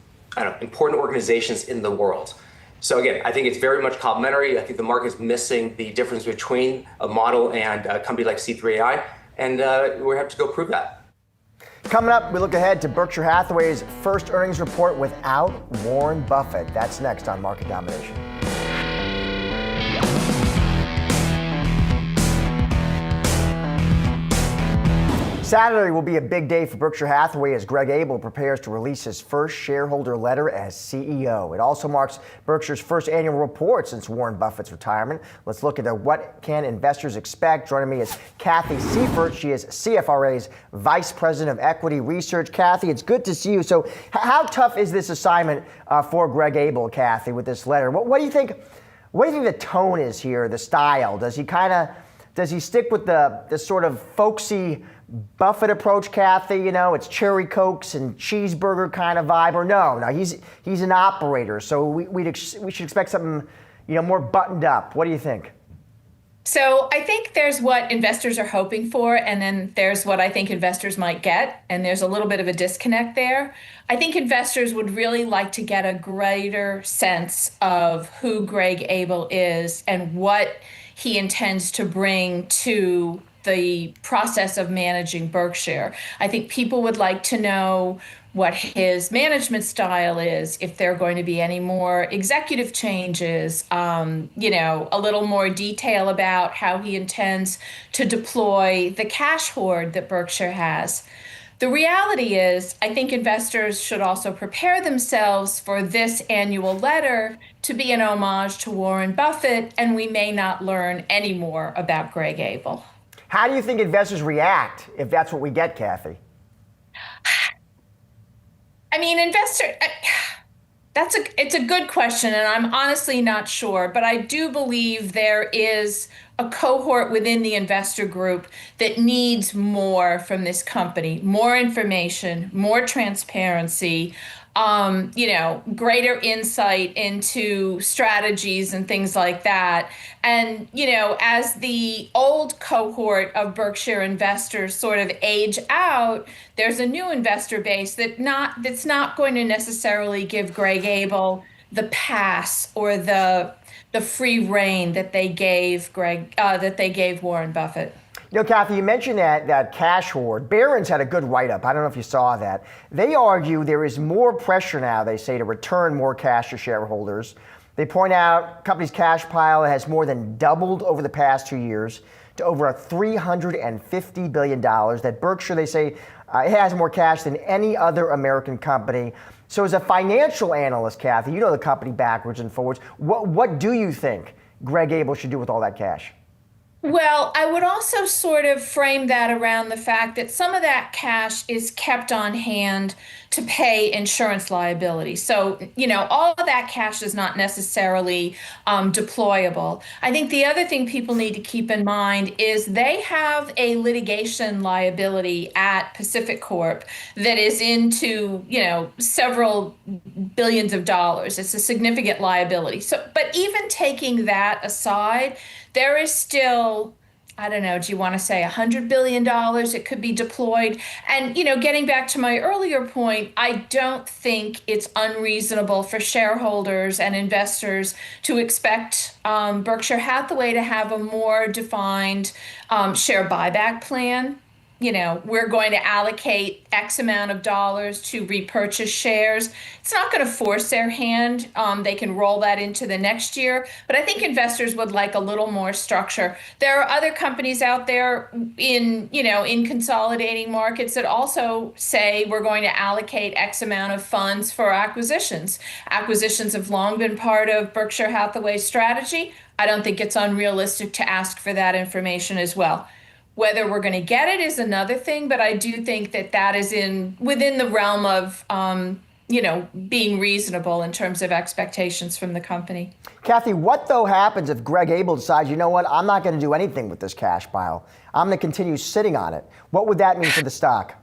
important organizations in the world. So again, I think it's very much complementary. I think the market is missing the difference between a model and a company like C3 AI, and we have to go prove that. Coming up, we look ahead to Berkshire Hathaway's first earnings report without Warren Buffett. That's next on Market Domination. Saturday will be a big day for Berkshire Hathaway as Greg Abel prepares to release his first shareholder letter as CEO. It also marks Berkshire's first annual report since Warren Buffett's retirement. Let's look at what can investors expect. Joining me is Kathy Seifert. She is CFRA's Vice President of Equity Research. Kathy, it's good to see you. So how tough is this assignment for Greg Abel, Kathy, with this letter? What do you think? What do you think the tone is here, the style? Does he stick with the sort of folksy Buffett approach, Kathy? You know, it's cherry cokes and cheeseburger kind of vibe, or no, he's an operator, so we should expect something, more buttoned up. What do you think? So I think there's what investors are hoping for, and then there's what I think investors might get, and there's a little bit of a disconnect there. I think investors would really like to get a greater sense of who Greg Abel is and what he intends to bring to the process of managing Berkshire. I think people would like to know what his management style is, if there are going to be any more executive changes, a little more detail about how he intends to deploy the cash hoard that Berkshire has. The reality is, I think investors should also prepare themselves for this annual letter to be an homage to Warren Buffett, and we may not learn any more about Greg Abel. How do you think investors react if that's what we get, Kathy? I mean, it's a good question, and I'm honestly not sure, but I do believe there is a cohort within the investor group that needs more from this company, more information, more transparency, greater insight into strategies and things like that. And, as the old cohort of Berkshire investors sort of age out, there's a new investor base that's not going to necessarily give Greg Abel the pass or the free rein that they gave Warren Buffett. Kathy, you mentioned that cash hoard. Barron's had a good write-up. I don't know if you saw that. They argue there is more pressure now, they say, to return more cash to shareholders. They point out company's cash pile has more than doubled over the past 2 years to over $350 billion. That Berkshire, they say, it has more cash than any other American company. So as a financial analyst, Kathy, you know the company backwards and forwards. What do you think Greg Abel should do with all that cash? Well, I would also sort of frame that around the fact that some of that cash is kept on hand to pay insurance liability. So, all of that cash is not necessarily deployable. I think the other thing people need to keep in mind is they have a litigation liability at Pacific Corp that is into, several billions of dollars. It's a significant liability. So, but even taking that aside, there is still, I don't know, do you want to say $100 billion it could be deployed? And, getting back to my earlier point, I don't think it's unreasonable for shareholders and investors to expect Berkshire Hathaway to have a more defined share buyback plan. We're going to allocate X amount of dollars to repurchase shares. It's not going to force their hand. They can roll that into the next year. But I think investors would like a little more structure. There are other companies out there in consolidating markets that also say we're going to allocate X amount of funds for acquisitions. Acquisitions have long been part of Berkshire Hathaway's strategy. I don't think it's unrealistic to ask for that information as well. Whether we're going to get it is another thing, but I do think that that is within the realm of being reasonable in terms of expectations from the company. Kathy, what though happens if Greg Abel decides, you know what, I'm not going to do anything with this cash pile. I'm going to continue sitting on it. What would that mean for the stock?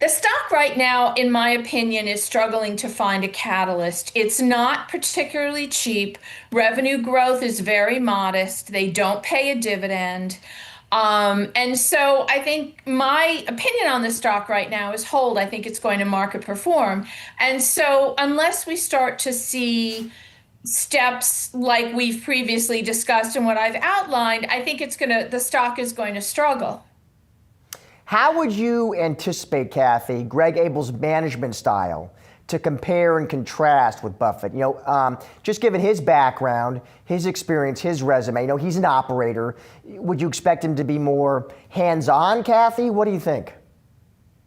The stock right now, in my opinion, is struggling to find a catalyst. It's not particularly cheap. Revenue growth is very modest. They don't pay a dividend. And so I think my opinion on the stock right now is hold. I think it's going to market perform. And so unless we start to see steps like we've previously discussed and what I've outlined, I think the stock is going to struggle. How would you anticipate, Kathy, Greg Abel's management style to compare and contrast with Buffett? Just given his background, his experience, his resume, he's an operator. Would you expect him to be more hands-on, Kathy? What do you think?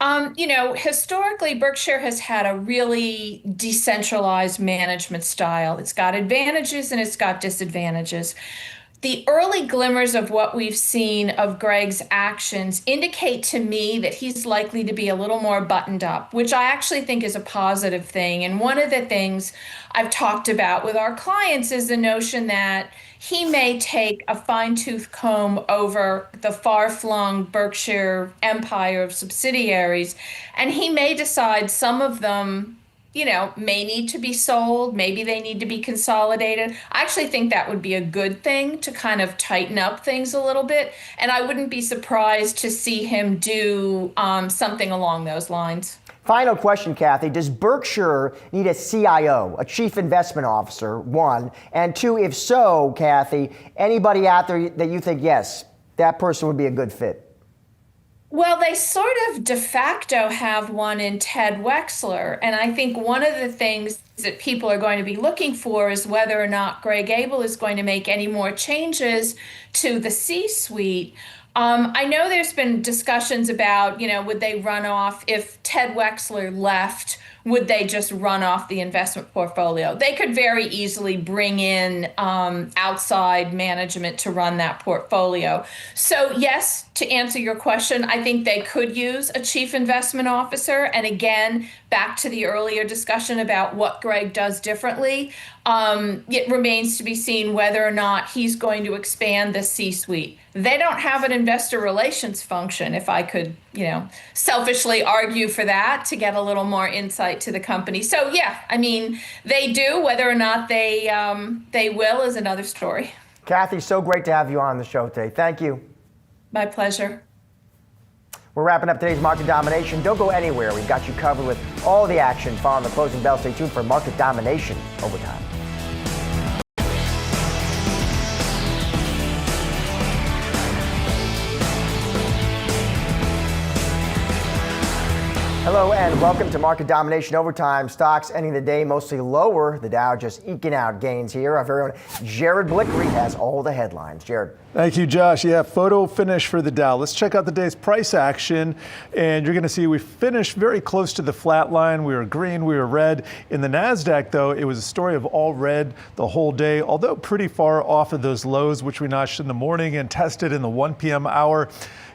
Historically, Berkshire has had a really decentralized management style. It's got advantages and it's got disadvantages. The early glimmers of what we've seen of Greg's actions indicate to me that he's likely to be a little more buttoned up, which I actually think is a positive thing. And one of the things I've talked about with our clients is the notion that he may take a fine-tooth comb over the far-flung Berkshire empire of subsidiaries, and he may decide some of them may need to be sold. Maybe they need to be consolidated. I actually think that would be a good thing to kind of tighten up things a little bit. And I wouldn't be surprised to see him do something along those lines. Final question, Kathy. Does Berkshire need a CIO, a chief investment officer, one? And two, if so, Kathy, anybody out there that you think, yes, that person would be a good fit? Well, they sort of de facto have one in Ted Wexler. And I think one of the things that people are going to be looking for is whether or not Greg Abel is going to make any more changes to the C-suite. I know there's been discussions about, would they run off if Ted Wexler left? Would they just run off the investment portfolio? They could very easily bring in outside management to run that portfolio. So yes, to answer your question, I think they could use a chief investment officer. And again, back to the earlier discussion about what Greg does differently, it remains to be seen whether or not he's going to expand the C-suite. They don't have an investor relations function, if I could, selfishly argue for that to get a little more insight to the company. So yeah, they do. Whether or not they will is another story. Kathy, so great to have you on the show today. Thank you. My pleasure. We're wrapping up today's Market Domination. Don't go anywhere. We've got you covered with all the action following the closing bell. Stay tuned for Market Domination Overtime. Hello and welcome to Market Domination Overtime. Stocks ending the day mostly lower. The Dow just eking out gains here. Our very own Jared Blickery has all the headlines. Jared. Thank you, Josh. Yeah, photo finish for the Dow. Let's check out the day's price action. And you're going to see we finished very close to the flat line. We were green, we were red. In the NASDAQ, though, it was a story of all red the whole day, although pretty far off of those lows, which we notched in the morning and tested in the 1 p.m. hour.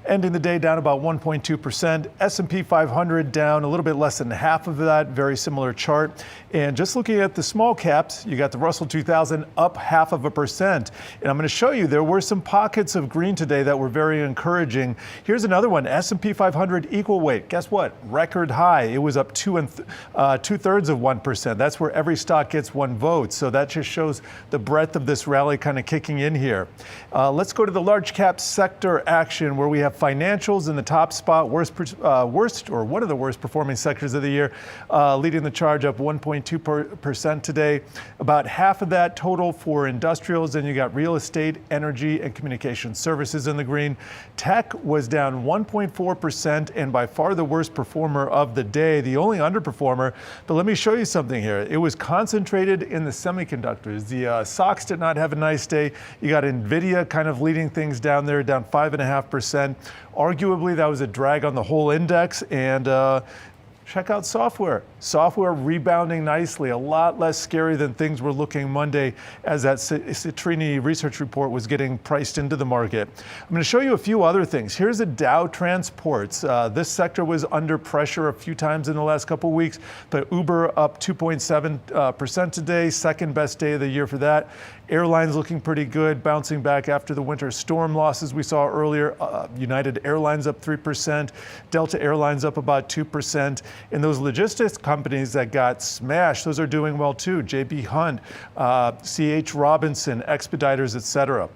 Ending the day down about 1.2%. S&P 500 down a little bit less than half of that, very similar chart. And just looking at the small caps, you got the Russell 2000 up 0.5%. And I'm going to show you there were some pockets of green today that were very encouraging. Here's another one, S&P 500 equal weight. Guess what? Record high. It was up 2.3 of 1%. That's where every stock gets one vote. So that just shows the breadth of this rally kind of kicking in here. Let's go to the large cap sector action where we have financials in the top spot, worst or one of the worst performing sectors of the year, leading the charge up 1.2% today. About half of that total for industrials, and you got real estate, energy, and communication services in the green. Tech was down 1.4% and by far the worst performer of the day, the only underperformer. But let me show you something here. It was concentrated in the semiconductors. The stocks did not have a nice day. You got Nvidia kind of leading things down there, down 5.5%. Arguably, that was a drag on the whole index, and check out software. Software rebounding nicely, a lot less scary than things were looking Monday as that Citrini research report was getting priced into the market. I'm going to show you a few other things. Here's the Dow Transports. This sector was under pressure a few times in the last couple of weeks, but Uber up 2.7% today, second best day of the year for that. Airlines looking pretty good, bouncing back after the winter storm losses we saw earlier. United Airlines up 3%, Delta Airlines up about 2%. And those logistics companies that got smashed, those are doing well too. J.B. Hunt, C.H. Robinson, Expeditors, et cetera.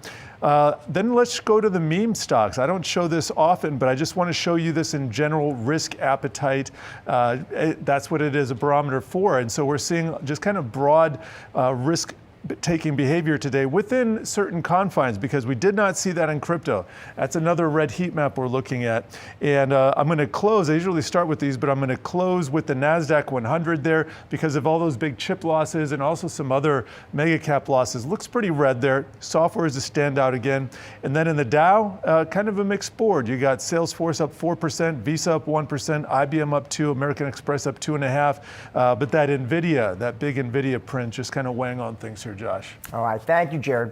Then let's go to the meme stocks. I don't show this often, but I just want to show you this in general risk appetite. That's what it is a barometer for. And so we're seeing just kind of broad risk taking behavior today within certain confines, because we did not see that in crypto. That's another red heat map we're looking at. And I'm going to close, I usually start with these, but I'm going to close with the NASDAQ 100 there because of all those big chip losses and also some other mega cap losses. Looks pretty red there. Software is a standout again. And then in the Dow, kind of a mixed board. You got Salesforce up 4%, Visa up 1%, IBM up 2%, American Express up 2.5%. But that Nvidia, that big Nvidia print just kind of weighing on things here, Josh. All right, thank you, Jared.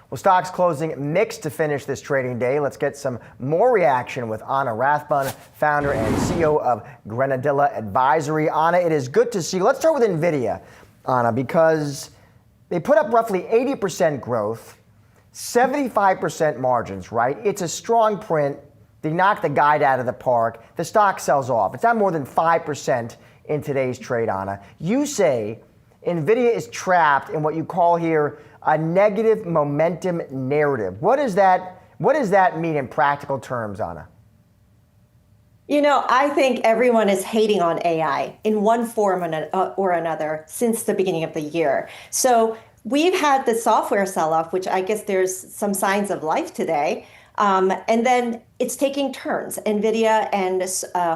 Well, stocks closing mixed to finish this trading day. Let's get some more reaction with Anna Rathbun, founder and CEO of Grenadilla Advisory. Anna, it is good to see you. Let's start with Nvidia, Anna, because they put up roughly 80% growth, 75% margins, right? It's a strong print. They knocked the guide out of the park. The stock sells off. It's down more than 5% in today's trade, Anna. You say Nvidia is trapped in what you call here a negative momentum narrative. What does that mean in practical terms, Anna? You know, I think everyone is hating on AI in one form or another since the beginning of the year. So we've had the software sell-off, which I guess there's some signs of life today. And then it's taking turns. Nvidia and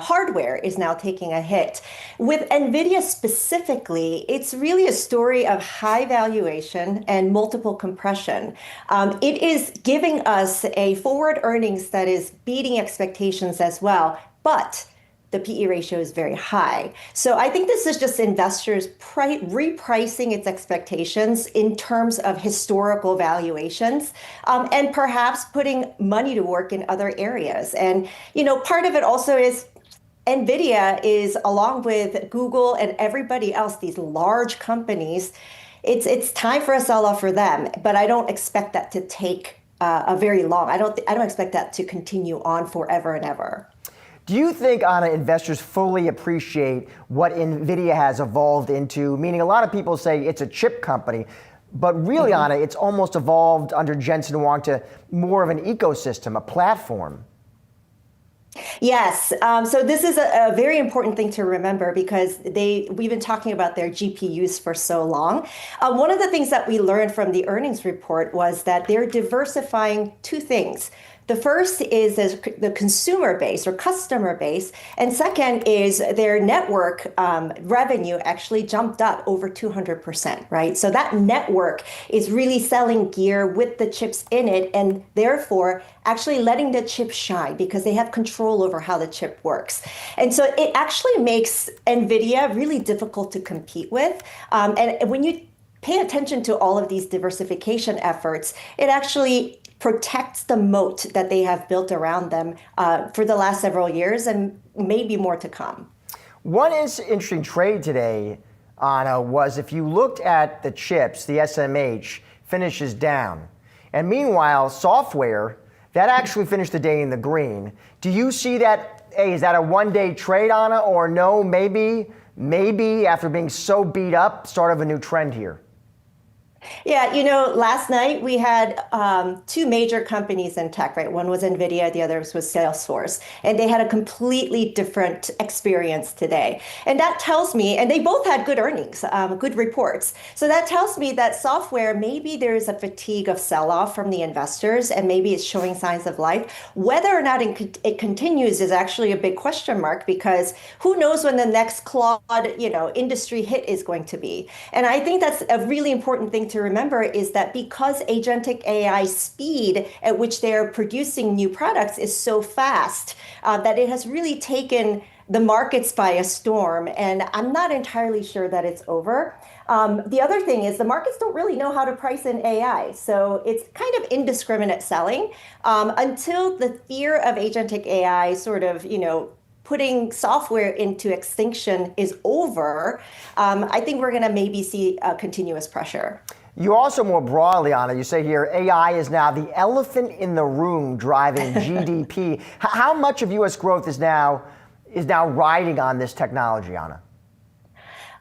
hardware is now taking a hit. With Nvidia specifically, it's really a story of high valuation and multiple compression. It is giving us a forward earnings that is beating expectations as well, but the PE ratio is very high. So I think this is just investors repricing its expectations in terms of historical valuations, and perhaps putting money to work in other areas. And, you know, part of it also is Nvidia is, along with Google and everybody else, these large companies, it's time for a sell-off for them. But I don't expect that to take a very long. I don't expect that to continue on forever and ever. Do you think, Anna, investors fully appreciate what Nvidia has evolved into? Meaning a lot of people say it's a chip company, but really, Anna, it's almost evolved under Jensen Huang to more of an ecosystem, a platform. Yes. So this is a very important thing to remember because we've been talking about their GPUs for so long. One of the things that we learned from the earnings report was that they're diversifying two things. The first is the consumer base or customer base. And second is their network revenue actually jumped up over 200%, right? So that network is really selling gear with the chips in it and therefore actually letting the chip shine because they have control over how the chip works. And so it actually makes Nvidia really difficult to compete with. And when you pay attention to all of these diversification efforts, it actually protects the moat that they have built around them for the last several years and maybe more to come. One interesting trade today, Anna, was if you looked at the chips, the SMH finishes down. And meanwhile, software, that actually finished the day in the green. Do you see that, is that a one-day trade, Anna, or no, maybe after being so beat up, start of a new trend here? Yeah, you know, last night we had two major companies in tech, right? One was Nvidia, the other was Salesforce. And they had a completely different experience today. And that tells me, and they both had good earnings, good reports. So that tells me that software, maybe there's a fatigue of sell-off from the investors, and maybe it's showing signs of life. Whether or not it continues is actually a big question mark, because who knows when the next Claude, industry hit is going to be. And I think that's a really important thing to remember is that because Agentic AI speed at which they're producing new products is so fast, that it has really taken the markets by a storm, and I'm not entirely sure that it's over. The other thing is the markets don't really know how to price in AI, so it's kind of indiscriminate selling until the fear of agentic AI sort of, putting software into extinction is over. I think we're going to maybe see a continuous pressure. You also, more broadly, Anna, you say here AI is now the elephant in the room driving GDP. How much of U.S. growth is now riding on this technology, Anna?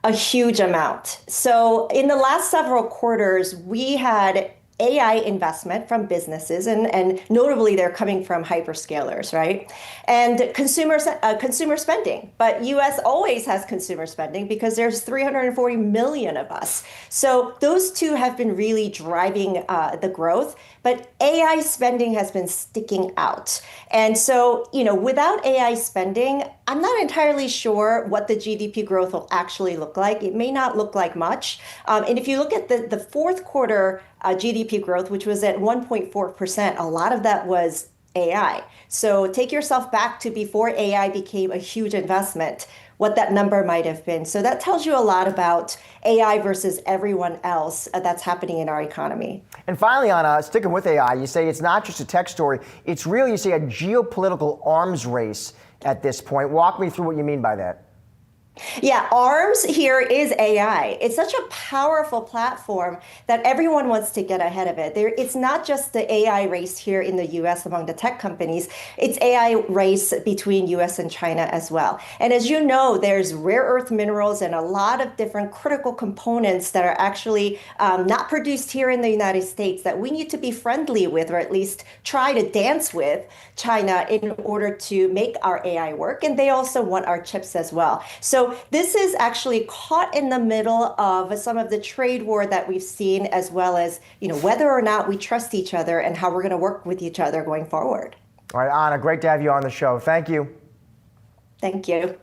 A huge amount. So in the last several quarters, we had AI investment from businesses, and notably they're coming from hyperscalers, right? And consumer spending. But US always has consumer spending because there's 340 million of us. So those two have been really driving the growth. But AI spending has been sticking out. And so, without AI spending, I'm not entirely sure what the GDP growth will actually look like. It may not look like much. And if you look at the fourth quarter GDP growth, which was at 1.4%, a lot of that was AI. So take yourself back to before AI became a huge investment, what that number might have been. So that tells you a lot about AI versus everyone else that's happening in our economy. And finally, Anna, sticking with AI, you say it's not just a tech story, it's really, you say, a geopolitical arms race at this point. Walk me through what you mean by that. Yeah, ARMS here is AI. It's such a powerful platform that everyone wants to get ahead of it. It's not just the AI race here in the US among the tech companies, it's AI race between US and China as well. And as you know, there's rare earth minerals and a lot of different critical components that are actually not produced here in the United States that we need to be friendly with, or at least try to dance with China in order to make our AI work. And they also want our chips as well. So this is actually caught in the middle of some of the trade war that we've seen, as well as whether or not we trust each other and how we're going to work with each other going forward. All right, Anna, great to have you on the show. Thank you. Thank you.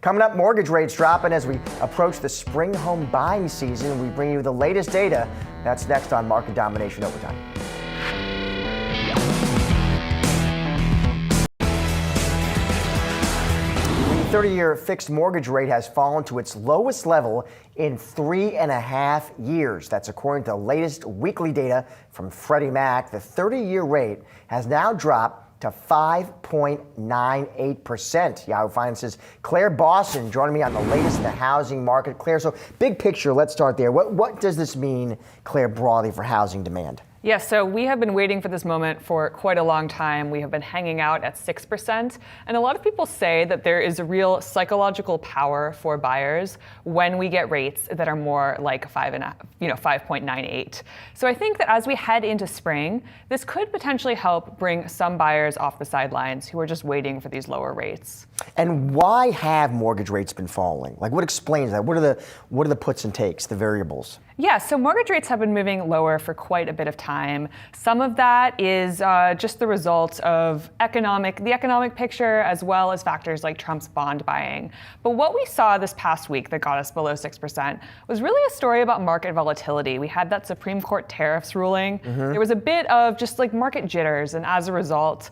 Coming up, mortgage rates dropping as we approach the spring home buying season. We bring you the latest data. That's next on Market Domination Overtime. The 30-year fixed mortgage rate has fallen to its lowest level in 3.5 years. That's according to the latest weekly data from Freddie Mac. The 30-year rate has now dropped to 5.98%. Yahoo Finance's Claire Boston joining me on the latest in the housing market. Claire, so big picture, let's start there. What does this mean, Claire, broadly for housing demand? Yes, so we have been waiting for this moment for quite a long time. We have been hanging out at 6%. And a lot of people say that there is a real psychological power for buyers when we get rates that are more like 5.98. So I think that as we head into spring, this could potentially help bring some buyers off the sidelines who are just waiting for these lower rates. And why have mortgage rates been falling? Like, what explains that? What are the puts and takes, the variables? Yeah, so mortgage rates have been moving lower for quite a bit of time. Some of that is just the result of the economic picture, as well as factors like Trump's bond buying. But what we saw this past week that got us below 6% was really a story about market volatility. We had that Supreme Court tariffs ruling. There was a bit of just like market jitters, and as a result,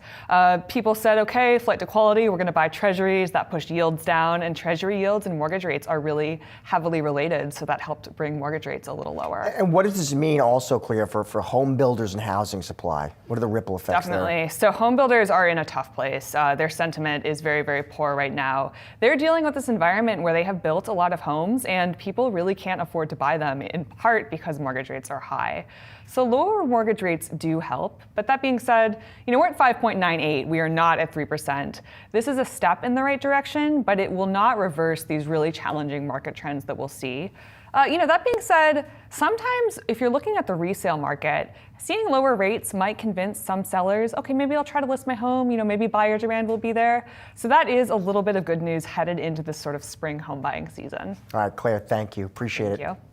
people said, okay, flight to quality, we're going to buy treasuries. That pushed yields down, and treasury yields and mortgage rates are really heavily related, so that helped bring mortgage rates a little lower. And what does this mean also, Claire, for home builders and housing supply? What are the ripple effects there? Definitely. So home builders are in a tough place. Their sentiment is very, very poor right now. They're dealing with this environment where they have built a lot of homes and people really can't afford to buy them, in part because mortgage rates are high. So lower mortgage rates do help. But that being said, we're at 5.98. We are not at 3%. This is a step in the right direction, but it will not reverse these really challenging market trends that we'll see. That being said, sometimes if you're looking at the resale market, seeing lower rates might convince some sellers, okay, maybe I'll try to list my home, maybe buyer demand will be there. So that is a little bit of good news headed into this sort of spring home buying season. All right, Claire, thank you. Appreciate it. Thank you.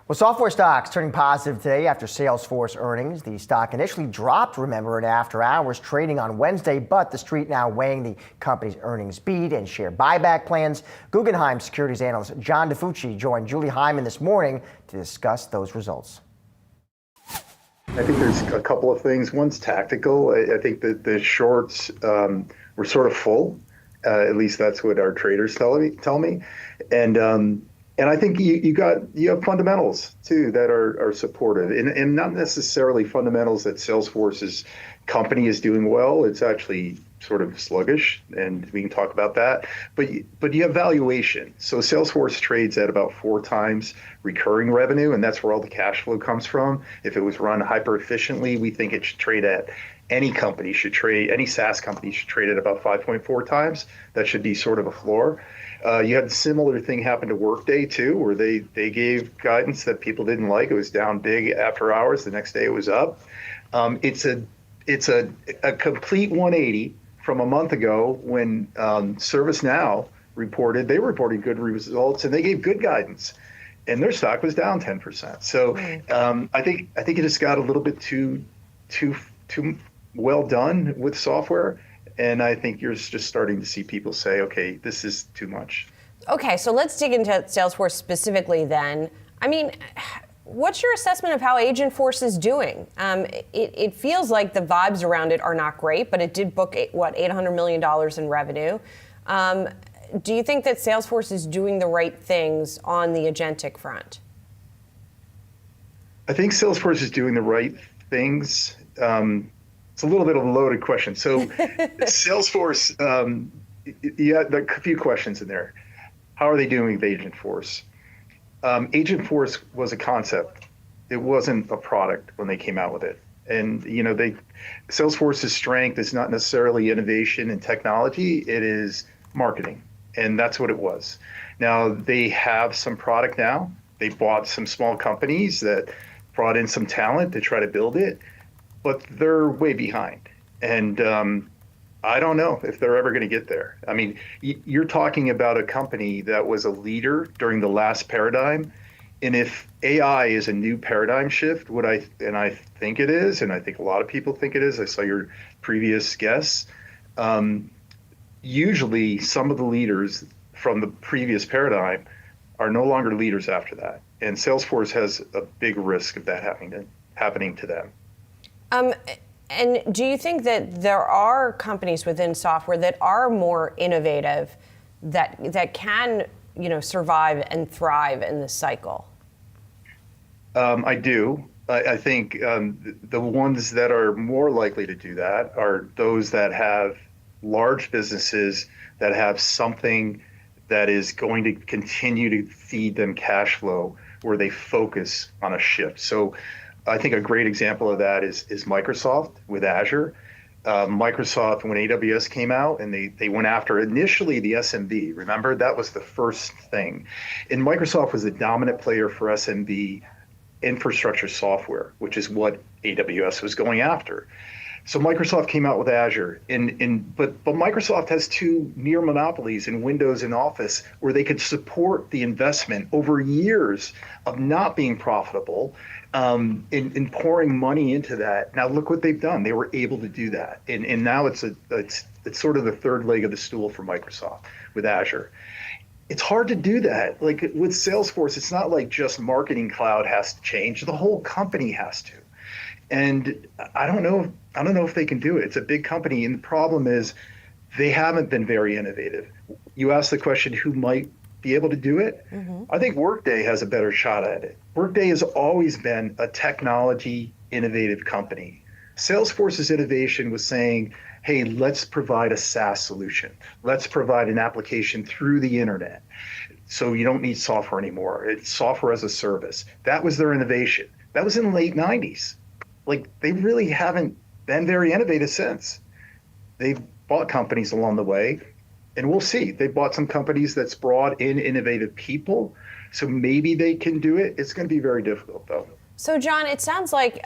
Well, software stocks turning positive today after Salesforce earnings. The stock initially dropped, remember, in after hours trading on Wednesday, but the street now weighing the company's earnings beat and share buyback plans. Guggenheim securities analyst John DiFucci joined Julie Hyman this morning to discuss those results. I think there's a couple of things. One's tactical. I think that the shorts were sort of full. At least that's what our traders tell me. And I think you have fundamentals too that are supportive, and not necessarily fundamentals that Salesforce's company is doing well. It's actually sort of sluggish, and we can talk about that. But you have valuation. So Salesforce trades at about 4 times recurring revenue, and that's where all the cash flow comes from. If it was run hyper efficiently, we think it should trade at any SaaS company should trade at about 5.4 times. That should be sort of a floor. You had a similar thing happen to Workday too, where they gave guidance that people didn't like. It was down big after hours. The next day it was up. It's a complete 180 from a month ago when ServiceNow reported. They reported good results and they gave good guidance, and their stock was down 10%. So I think it just got a little bit too well done with software. And I think you're just starting to see people say, okay, this is too much. Okay, so let's dig into Salesforce specifically then. I mean, what's your assessment of how Agentforce is doing? It feels like the vibes around it are not great, but it did book, $800 million in revenue. Do you think that Salesforce is doing the right things on the agentic front? I think Salesforce is doing the right things. It's a little bit of a loaded question. So Salesforce, you had a few questions in there. How are they doing with Agentforce? Agentforce was a concept. It wasn't a product when they came out with it. And Salesforce's strength is not necessarily innovation and technology, it is marketing. And that's what it was. Now they have some product now. They bought some small companies that brought in some talent to try to build it, but they're way behind. And I don't know if they're ever going to get there. I mean, you're talking about a company that was a leader during the last paradigm. And if AI is a new paradigm shift, I think it is, and I think a lot of people think it is. I saw your previous guess. Usually some of the leaders from the previous paradigm are no longer leaders after that. And Salesforce has a big risk of that happening to them. And do you think that there are companies within software that are more innovative that can, survive and thrive in this cycle? I do. I think the ones that are more likely to do that are those that have large businesses that have something that is going to continue to feed them cash flow, where they focus on a shift. So I think a great example of that is Microsoft with Azure. Microsoft, when AWS came out and they went after initially the SMB, remember, that was the first thing. And Microsoft was the dominant player for SMB infrastructure software, which is what AWS was going after. So Microsoft came out with Azure, but Microsoft has 2 near monopolies in Windows and Office, where they could support the investment over years of not being profitable, in pouring money into that. Now look what they've done. They were able to do that, and now it's sort of the third leg of the stool for Microsoft with Azure. It's hard to do that. Like with Salesforce, it's not like just Marketing Cloud has to change. The whole company has to. And I don't know if they can do it. It's a big company, and the problem is they haven't been very innovative. You asked the question, who might be able to do it? Mm-hmm. I think Workday has a better shot at it. Workday has always been a technology innovative company. Salesforce's innovation was saying, hey, let's provide a SaaS solution. Let's provide an application through the internet. So you don't need software anymore. It's software as a service. That was their innovation. That was in the late 90s. Like, they really haven't been very innovative since. They've bought companies along the way, and we'll see. They bought some companies that's brought in innovative people, so maybe they can do it. It's going to be very difficult, though. So, John, it sounds like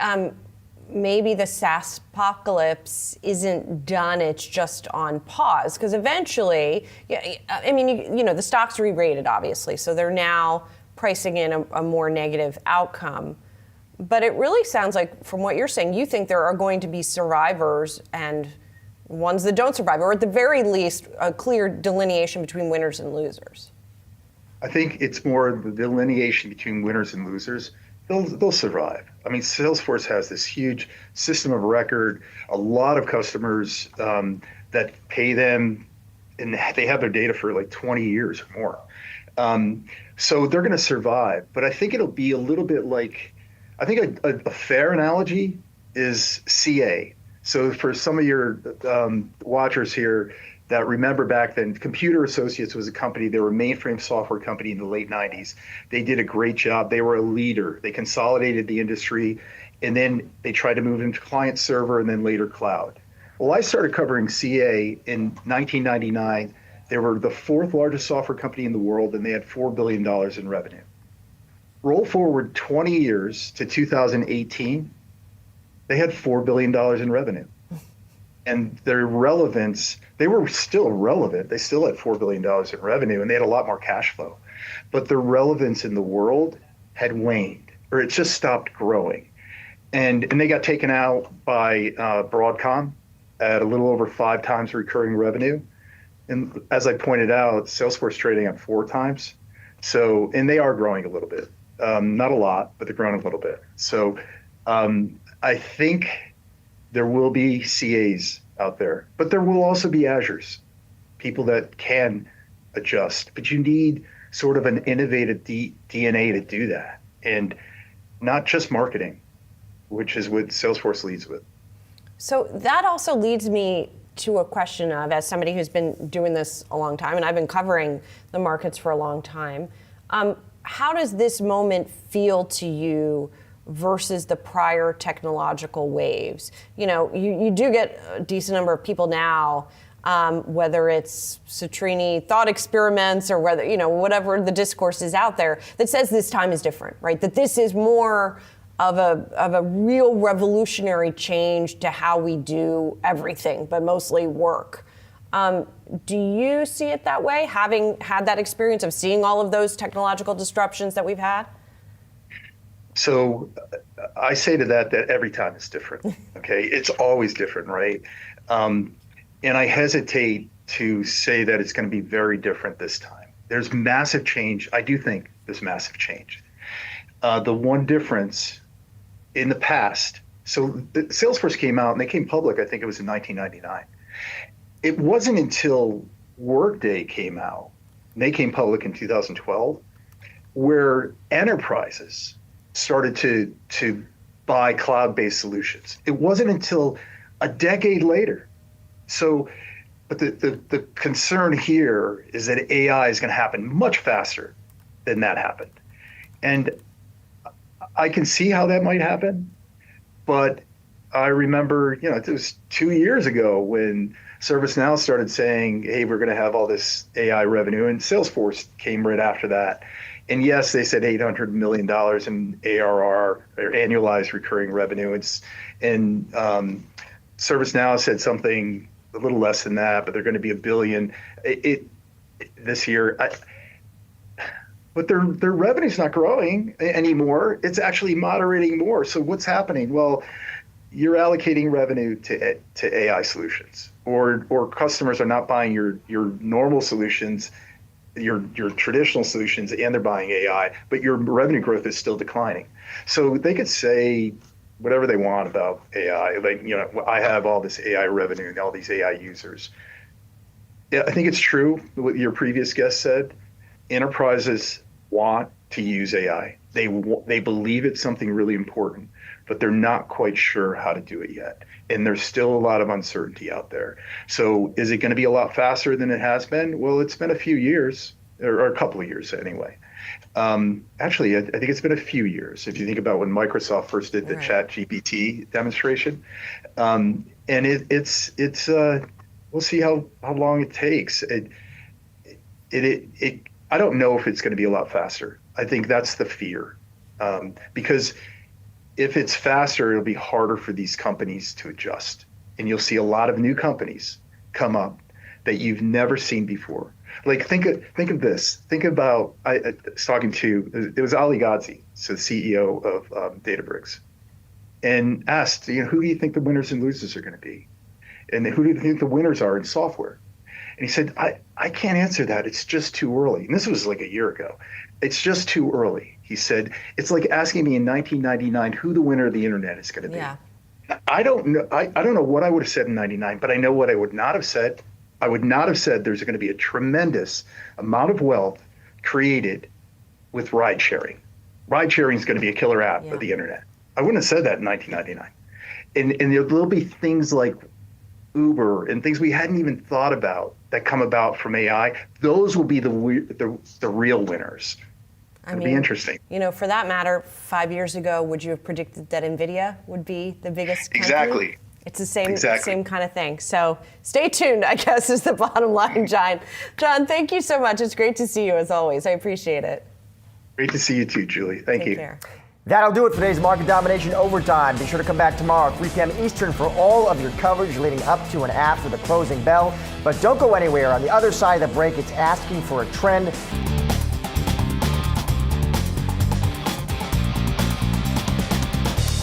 maybe the SaaS apocalypse isn't done, it's just on pause, because eventually, the stocks re-rated, obviously, so they're now pricing in a more negative outcome. But it really sounds like, from what you're saying, you think there are going to be survivors and ones that don't survive, or at the very least, a clear delineation between winners and losers. I think it's more the delineation between winners and losers. They'll survive. I mean, Salesforce has this huge system of record, a lot of customers that pay them and they have their data for like 20 years or more. So they're going to survive. But I think it'll be a little bit like, I think a fair analogy is CA. So for some of your watchers here that remember back then, Computer Associates was a company, they were a mainframe software company in the late 90s. They did a great job. They were a leader. They consolidated the industry, and then they tried to move into client server and then later cloud. Well, I started covering CA in 1999. They were the fourth largest software company in the world, and they had $4 billion in revenue. Roll forward 20 years to 2018, they had $4 billion in revenue. And their relevance, they were still relevant. They still had $4 billion in revenue, and they had a lot more cash flow. But their relevance in the world had waned, or it just stopped growing. And they got taken out by Broadcom at a little over 5 times recurring revenue. And as I pointed out, Salesforce trading at 4 times. So, and they are growing a little bit. Not a lot, but they're growing a little bit. So I think there will be CAs out there, but there will also be Azures, people that can adjust. But you need sort of an innovative DNA to do that, and not just marketing, which is what Salesforce leads with. So that also leads me to a question of, as somebody who's been doing this a long time, and I've been covering the markets for a long time, how does this moment feel to you versus the prior technological waves? You know, you do get a decent number of people now, whether it's Citrini thought experiments or whether, you know, whatever the discourse is out there, that says this time is different, right? That this is more of a real revolutionary change to how we do everything, but mostly work. Do you see it that way, having had that experience of seeing all of those technological disruptions that we've had? So I say to that every time is different. Okay, it's always different, right? And I hesitate to say that it's going to be very different this time. There's massive change. I do think there's massive change. The one difference in the past, so the Salesforce came out and they came public, I think it was in 1999. It wasn't until Workday came out, and they came public in 2012, where enterprises started to buy cloud-based solutions. It wasn't until a decade later. So, but the concern here is that AI is going to happen much faster than that happened. And I can see how that might happen, but I remember, you know, it was 2 years ago when ServiceNow started saying, hey, we're going to have all this AI revenue, and Salesforce came right after that. And yes, they said $800 million in ARR, or annualized recurring revenue. And ServiceNow said something a little less than that, but they're going to be $1 billion this year. But their revenue's not growing anymore. It's actually moderating more. So what's happening? Well, you're allocating revenue to AI solutions, or customers are not buying your normal solutions, your traditional solutions, and they're buying AI, but your revenue growth is still declining. So they could say whatever they want about AI. Like, you know, I have all this AI revenue and all these AI users. Yeah, I think it's true what your previous guest said. Enterprises want to use AI. They believe it's something really important, but they're not quite sure how to do it yet. And there's still a lot of uncertainty out there. So is it going to be a lot faster than it has been? Well, it's been a few years, or a couple of years anyway. Actually, I think it's been a few years. If you think about when Microsoft first did the ChatGPT demonstration, and it's we'll see how long it takes. I don't know if it's going to be a lot faster. I think that's the fear, because if it's faster, it'll be harder for these companies to adjust, and you'll see a lot of new companies come up that you've never seen before. Like think of this. Think about I was talking to, it was Ali Ghodsi, so the CEO of Databricks, and asked, you know, who do you think the winners and losers are going to be, and who do you think the winners are in software? And he said, I can't answer that. It's just too early. And this was like a year ago. It's just too early. He said, it's like asking me in 1999 who the winner of the internet is going to be. Yeah. I don't know. I don't know what I would have said in 99, but I know what I would not have said. I would not have said there's going to be a tremendous amount of wealth created with ride sharing. Ride sharing is going to be a killer app of the internet. I wouldn't have said that in 1999. And there'll be things like Uber and things we hadn't even thought about that come about from AI. Those will be the real winners. It'll be interesting. You know, for that matter, 5 years ago, would you have predicted that Nvidia would be the biggest company? Exactly. It's the same kind of thing. So stay tuned, I guess, is the bottom line, John. John, thank you so much. It's great to see you as always. I appreciate it. Great to see you too, Julie. Thank you. Take care. That'll do it for today's Market Domination Overtime. Be sure to come back tomorrow, 3 p.m. Eastern, for all of your coverage leading up to and after the closing bell. But don't go anywhere. On the other side of the break, it's asking for a trend.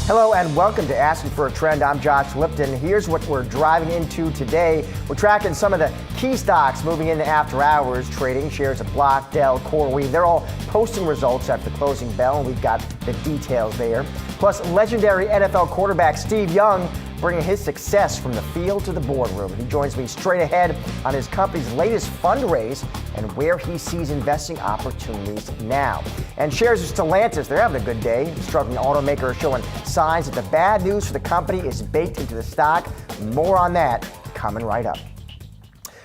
Hello and welcome to Asking for a Trend. I'm Josh Lipton. Here's what we're driving into today. We're tracking some of the key stocks moving into after hours trading. Shares of Block, Dell, CoreWeave, they're all posting results after the closing bell, and we've got the details there. Plus, legendary NFL quarterback Steve Young bringing his success from the field to the boardroom. He joins me straight ahead on his company's latest fundraise and where he sees investing opportunities now. And shares of Stellantis, they're having a good day. The struggling automaker is showing signs that the bad news for the company is baked into the stock. More on that coming right up.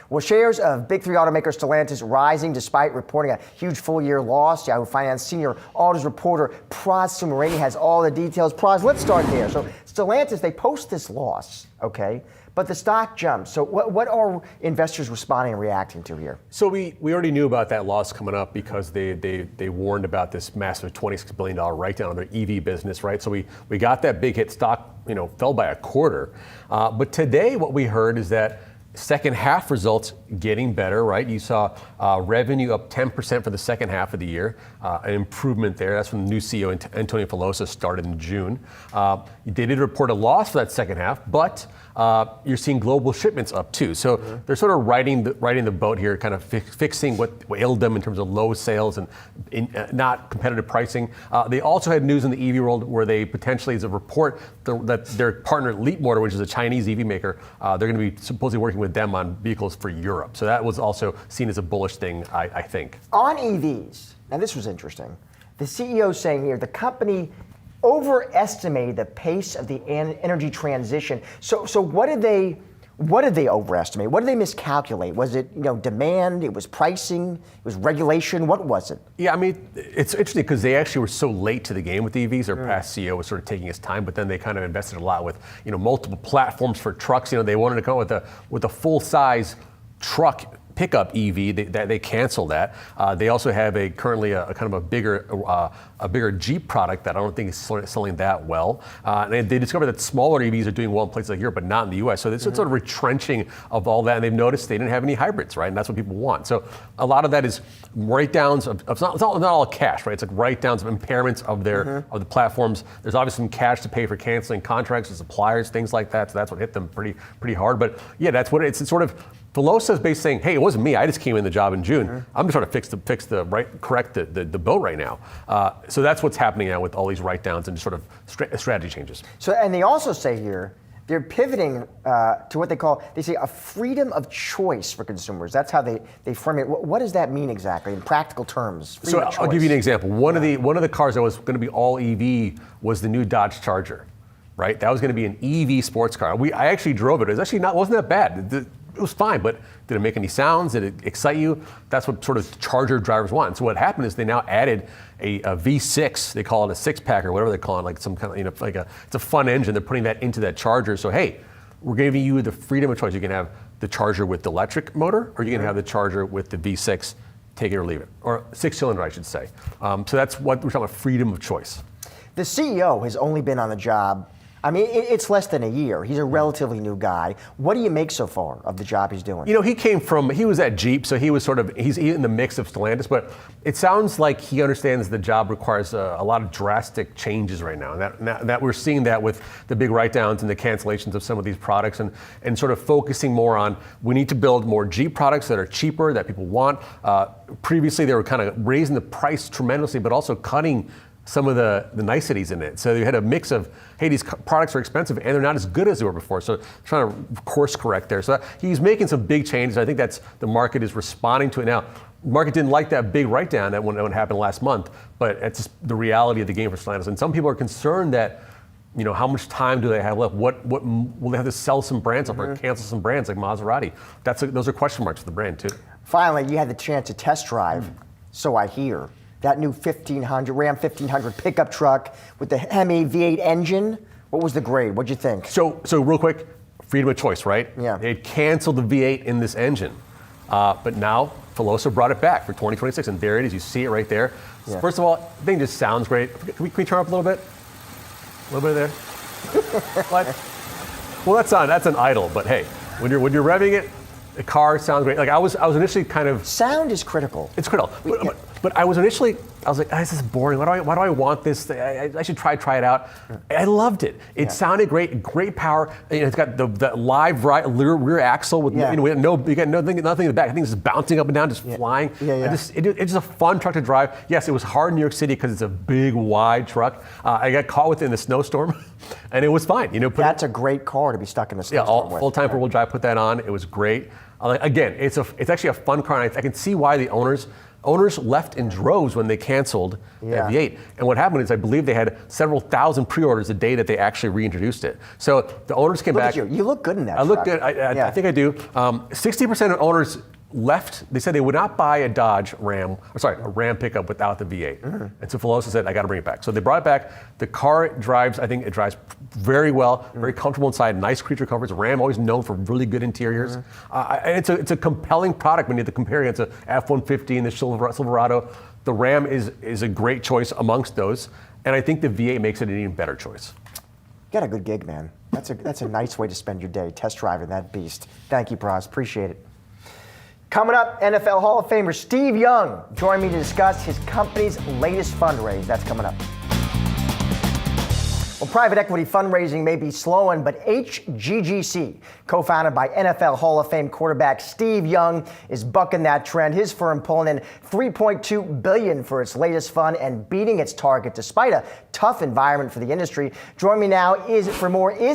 Well, shares of Big Three automaker Stellantis rising despite reporting a huge full-year loss. Yahoo Finance senior autos reporter Praz Sumarani has all the details. Praz, let's start there. So Stellantis, they post this loss, okay, but the stock jumps. So what are investors responding and reacting to here? So we already knew about that loss coming up because they warned about this massive $26 billion write-down on their EV business, right? So we got that big hit. Stock, fell by a quarter. But today what we heard is that second half results getting better, right? You saw revenue up 10% for the second half of the year, an improvement there. That's when the new CEO, Antonio Filosa, started in June. They did report a loss for that second half, but you're seeing global shipments up too. So they're sort of riding the boat here, kind of fixing what ailed them in terms of low sales and not competitive pricing. They also had news in the EV world where they potentially, as a report, that their partner Leapmotor, which is a Chinese EV maker, they're going to be supposedly working with them on vehicles for Europe. So that was also seen as a bullish thing, I think. On EVs, now this was interesting. The CEO saying here the company overestimated the pace of the energy transition. So what did they overestimate? What did they miscalculate? Was it demand? It was pricing? It was regulation? What was it? Yeah, I mean, it's interesting because they actually were so late to the game with EVs. Their past CEO was sort of taking his time, but then they kind of invested a lot with multiple platforms for trucks. They wanted to come with a full size truck pickup EV. They canceled that. They also have currently a kind of a bigger Jeep product that I don't think is selling that well. And they discovered that smaller EVs are doing well in places like Europe, but not in the US. So it's sort of retrenching of all that. And they've noticed they didn't have any hybrids, right? And that's what people want. So a lot of that is write-downs of it's not all cash, right? It's like write-downs of impairments of of the platforms. There's obviously some cash to pay for canceling contracts with suppliers, things like that. So that's what hit them pretty hard. But yeah, that's what it's sort of. Filosa is basically saying, hey, it wasn't me. I just came in the job in June. I'm just trying to correct the boat right now. So that's what's happening now with all these write-downs and sort of strategy changes. So, and they also say here, they're pivoting to what they say a freedom of choice for consumers. That's how they frame it. What does that mean exactly in practical terms? So I'll give you an example. One of the cars that was going to be all EV was the new Dodge Charger, right? That was going to be an EV sports car. I actually drove it. It was actually wasn't that bad. It was fine, but did it make any sounds? Did it excite you? That's what sort of Charger drivers want. So what happened is they now added a V6. They call it a six-pack or whatever they call it, like some kind of it's a fun engine. They're putting that into that Charger. So hey, we're giving you the freedom of choice. You can have the Charger with the electric motor, or you can have the Charger with the V6. Take it or leave it, or 6-cylinder, I should say. So that's what we're talking about: freedom of choice. The CEO has only been on the job. I mean, it's less than a year. He's a relatively new guy. What do you make so far of the job he's doing? He was at Jeep, so he's in the mix of Stellantis, but it sounds like he understands the job requires a lot of drastic changes right now. And that we're seeing that with the big write-downs and the cancellations of some of these products and sort of focusing more on, we need to build more Jeep products that are cheaper, that people want. Previously, they were kind of raising the price tremendously, but also cutting some of the niceties in it. So you had a mix of, hey, these products are expensive and they're not as good as they were before. So trying to course correct there. So he's making some big changes. I think that's the market is responding to it now. The market didn't like that big write down that when it happened last month, but it's just the reality of the game for Stellantis. And some people are concerned that, how much time do they have left? What will they have to sell some brands up or cancel some brands like Maserati? Those are question marks for the brand too. Finally, you had the chance to test drive, so I hear, that new Ram 1500 pickup truck with the Hemi V8 engine. What was the grade? What'd you think? So real quick, freedom of choice, right? Yeah. They had canceled the V8 in this engine, but now Filosa brought it back for 2026, and there it is. You see it right there. Yeah. First of all, the thing just sounds great. Can we turn up a little bit? A little bit there. What? Well, that's an idle, but hey, when you're revving it, the car sounds great. Like I was initially kind of sound is critical. It's critical, but I was like, this is boring. Why do I want this? I should try it out. I loved it. It sounded great power. It's got the live rear axle with you got nothing in the back. I think it's just bouncing up and down, just flying. It's just a fun truck to drive. Yes, it was hard in New York City because it's a big, wide truck. I got caught with it in the snowstorm, and it was fine. That's a great car to be stuck in the snowstorm with. Full-time four-wheel drive. Put that on. It was great. Again, it's actually a fun car, and I can see why the owners left in droves when they canceled the V8. And what happened is I believe they had several thousand pre-orders the day that they actually reintroduced it. So the owners came back. Look at you. You look good in that I look good. I think I do. 60% of owners left. They said they would not buy a Ram pickup without the V8. And so Filosa said, I got to bring it back. So they brought it back. The car drives very well, very comfortable inside, nice creature comforts. Ram always known for really good interiors. And it's a compelling product when you have to compare it to F-150 and the Silverado. The Ram is a great choice amongst those. And I think the V8 makes it an even better choice. You got a good gig, man. That's a nice way to spend your day, test driving that beast. Thank you, Praz. Appreciate it. Coming up, NFL Hall of Famer Steve Young joined me to discuss his company's latest fundraise. That's coming up. Well, private equity fundraising may be slowing, but HGGC, co-founded by NFL Hall of Fame quarterback Steve Young, is bucking that trend. His firm pulling in $3.2 billion for its latest fund and beating its target despite a tough environment for the industry. Joining me now is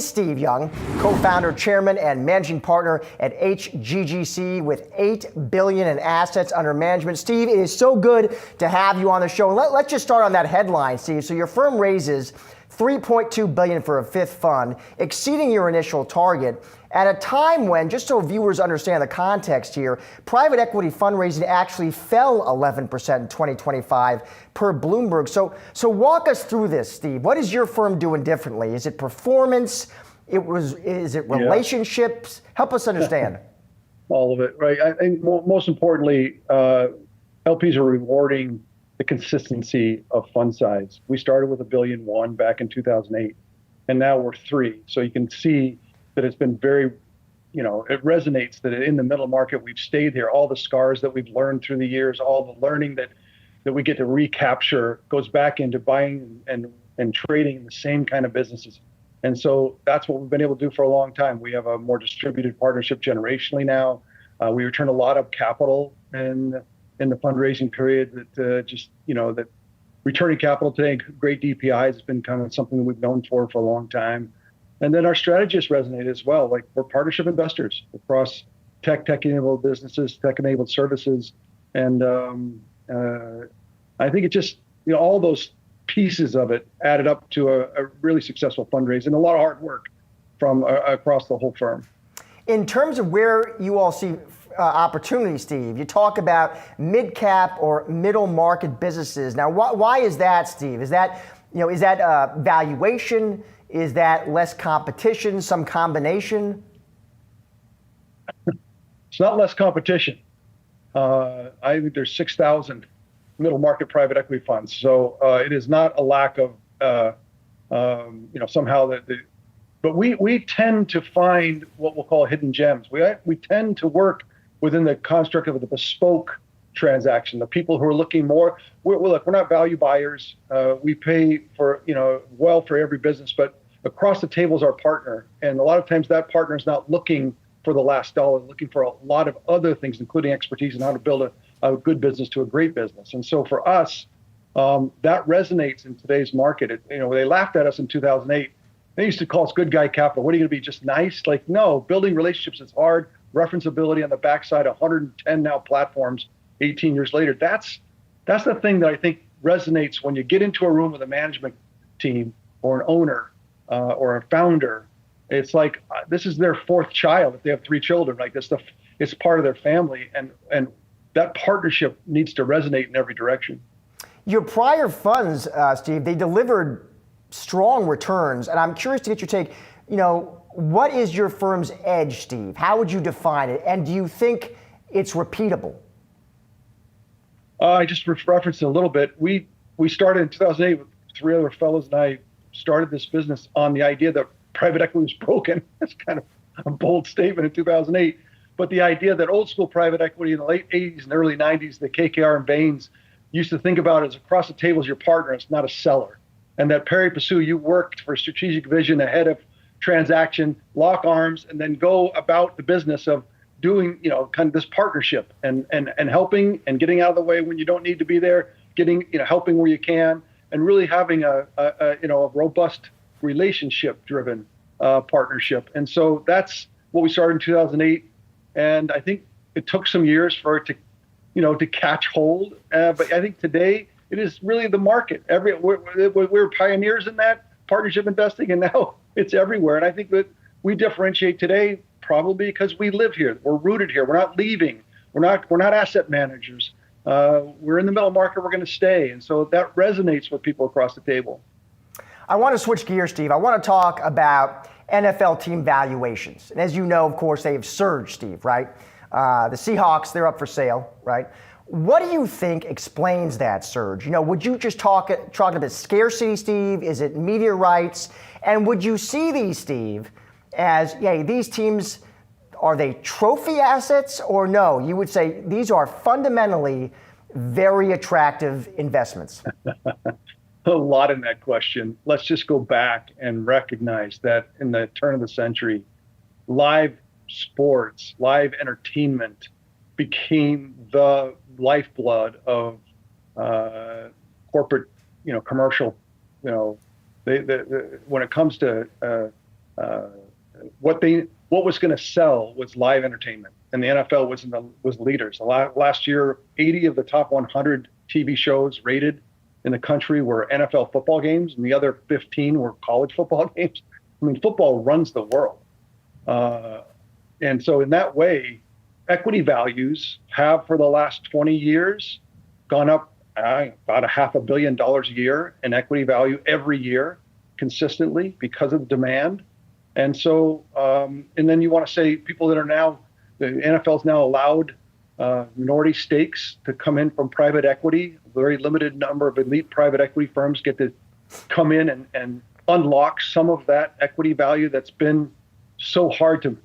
Steve Young, co-founder, chairman, and managing partner at HGGC with $8 billion in assets under management. Steve, it is so good to have you on the show. Let's just start on that headline, Steve. So your firm raises $3.2 billion for a fifth fund, exceeding your initial target at a time when, just so viewers understand the context here, private equity fundraising actually fell 11% in 2025 per Bloomberg. So walk us through this, Steve. What is your firm doing differently? Is it performance? Is it relationships? Help us understand. All of it, right? I think most importantly, LPs are rewarding the consistency of fund size. We started with $1.1 billion back in 2008, and now we're $3 billion. So you can see that it's been very, it resonates that in the middle market, we've stayed here. All the scars that we've learned through the years, all the learning that we get to recapture goes back into buying and trading in the same kind of businesses. And so that's what we've been able to do for a long time. We have a more distributed partnership generationally now. We return a lot of capital in the fundraising period that returning capital today, great DPIs has been kind of something that we've known for a long time. And then our strategists resonate as well. Like we're partnership investors across tech-enabled businesses, tech-enabled services. And I think it just, all those pieces of it added up to a really successful fundraise and a lot of hard work from across the whole firm. In terms of where you all see opportunity, Steve, you talk about mid-cap or middle market businesses. Now, why is that, Steve? Is that valuation? Is that less competition? Some combination? It's not less competition. I think there's 6,000 middle market private equity funds. So it is not a lack of somehow but we tend to find what we'll call hidden gems. We tend to work within the construct of the bespoke transaction, the people who are looking more, we're not value buyers. We pay for, well for every business, but across the table is our partner. And a lot of times that partner is not looking for the last dollar, looking for a lot of other things, including expertise in how to build a good business to a great business. And so for us, That resonates in today's market. They laughed at us in 2008. They used to call us good guy capital. What are you going to be, just nice? Like, no, building relationships is hard. Referenceability on the backside, 110 now platforms, 18 years later. That's the thing that I think resonates when you get into a room with a management team or an owner or a founder. It's like this is their fourth child if they have 3 children. Like this stuff, it's part of their family, and that partnership needs to resonate in every direction. Your prior funds, Steve, they delivered strong returns, and I'm curious to get your take. What is your firm's edge, Steve? How would you define it? And do you think it's repeatable? I just referenced it a little bit. We started in 2008 with 3 other fellows, and I started this business on the idea that private equity was broken. That's kind of a bold statement in 2008. But the idea that old school private equity in the late 80s and early 90s, the KKR and Bains used to think about it as across the table as your partner, it's not a seller. And that pari passu, you worked for strategic vision ahead of transaction, lock arms, and then go about the business of doing, kind of this partnership and helping and getting out of the way when you don't need to be there, helping where you can, and really having a robust relationship-driven partnership. And so that's what we started in 2008. And I think it took some years for it to catch hold. But I think today it is really the market. We're pioneers in that partnership investing, and now it's everywhere. And I think that we differentiate today probably because we live here. We're rooted here. We're not leaving. We're not asset managers. We're in the middle market. We're going to stay. And so that resonates with people across the table. I want to switch gears, Steve. I want to talk about NFL team valuations. And as you know, of course, they have surged, Steve, right? The Seahawks, they're up for sale, right? What do you think explains that surge? Would you just talk about scarcity, Steve? Is it media rights? And would you see these, Steve, as, these teams, are they trophy assets or no? You would say these are fundamentally very attractive investments. A lot in that question. Let's just go back and recognize that in the turn of the century, live sports, live entertainment became the lifeblood of corporate, commercial. When it comes to what was going to sell was live entertainment, and the NFL was leaders. Last year, 80 of the top 100 TV shows rated in the country were NFL football games, and the other 15 were college football games. I mean, football runs the world. And so in that way, equity values have for the last 20 years gone up about $500 million a year in equity value every year consistently because of demand. And so, and then you want to say people that are now, the NFL's now allowed minority stakes to come in from private equity. A very limited number of elite private equity firms get to come in and unlock some of that equity value that's been so hard to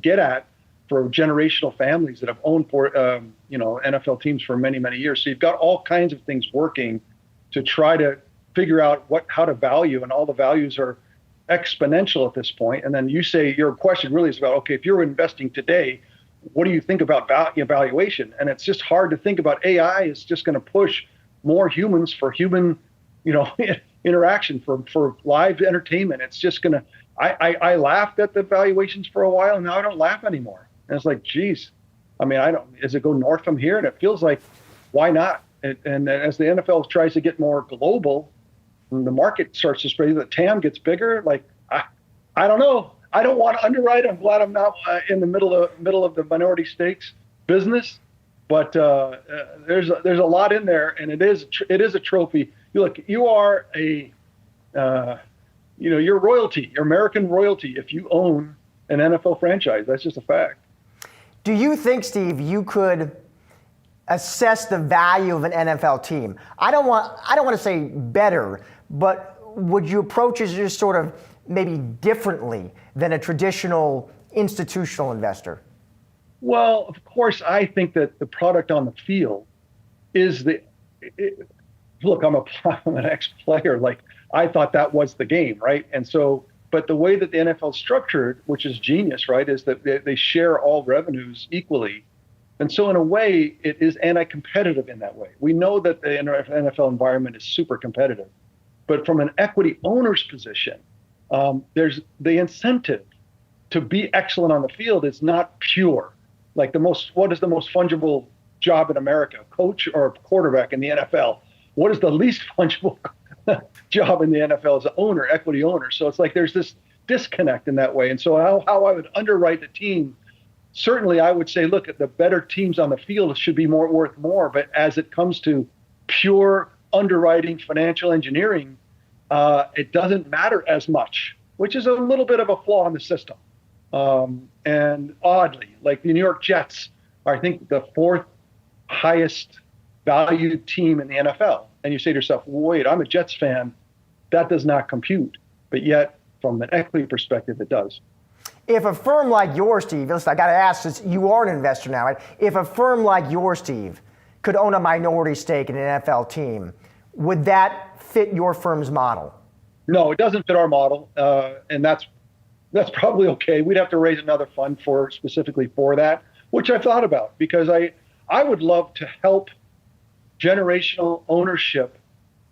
get at for generational families that have owned NFL teams for many, many years. So you've got all kinds of things working to try to figure out how to value, and all the values are exponential at this point. And then you say your question really is about, okay, if you're investing today, what do you think about valuation? And it's just hard to think about AI is just going to push more humans for human, interaction for live entertainment. It's just going to, I laughed at the valuations for a while, and now I don't laugh anymore. And it's like, geez, does it go north from here? And it feels like, why not? And as the NFL tries to get more global, and the market starts to spread, the TAM gets bigger. Like, I don't know. I don't want to underwrite. I'm glad I'm not in the middle of the minority stakes business. But there's a lot in there, and it is a trophy. You are you're royalty. You're American royalty if you own an NFL franchise. That's just a fact. Do you think, Steve, you could assess the value of an NFL team? I don't want to say better, but would you approach it just sort of maybe differently than a traditional institutional investor? Well, of course, I think that the product on the field is look, I'm an ex-player. Like, I thought that was the game, right? And so, but the way that the NFL is structured, which is genius, right, is that they share all revenues equally. And so in a way, it is anti-competitive in that way. We know that the NFL environment is super competitive, but from an equity owner's position, there's the incentive to be excellent on the field is not pure. Like what is the most fungible job in America, coach or quarterback in the NFL? What is the least fungible job in the NFL as an owner, equity owner? So it's like there's this disconnect in that way. And so how I would underwrite the team, certainly I would say, look, at the better teams on the field should be worth more. But as it comes to pure underwriting, financial engineering, it doesn't matter as much, which is a little bit of a flaw in the system. And oddly, like the New York Jets are, I think, the fourth highest valued team in the NFL. And you say to yourself, wait, I'm a Jets fan. That does not compute. But yet, from an equity perspective, it does. If a firm like yours, Steve, listen, I got to ask, since you are an investor now, right? If a firm like yours, Steve, could own a minority stake in an NFL team, would that fit your firm's model? No, it doesn't fit our model. And that's probably okay. We'd have to raise another fund specifically for that, which I've thought about, because I would love to help generational ownership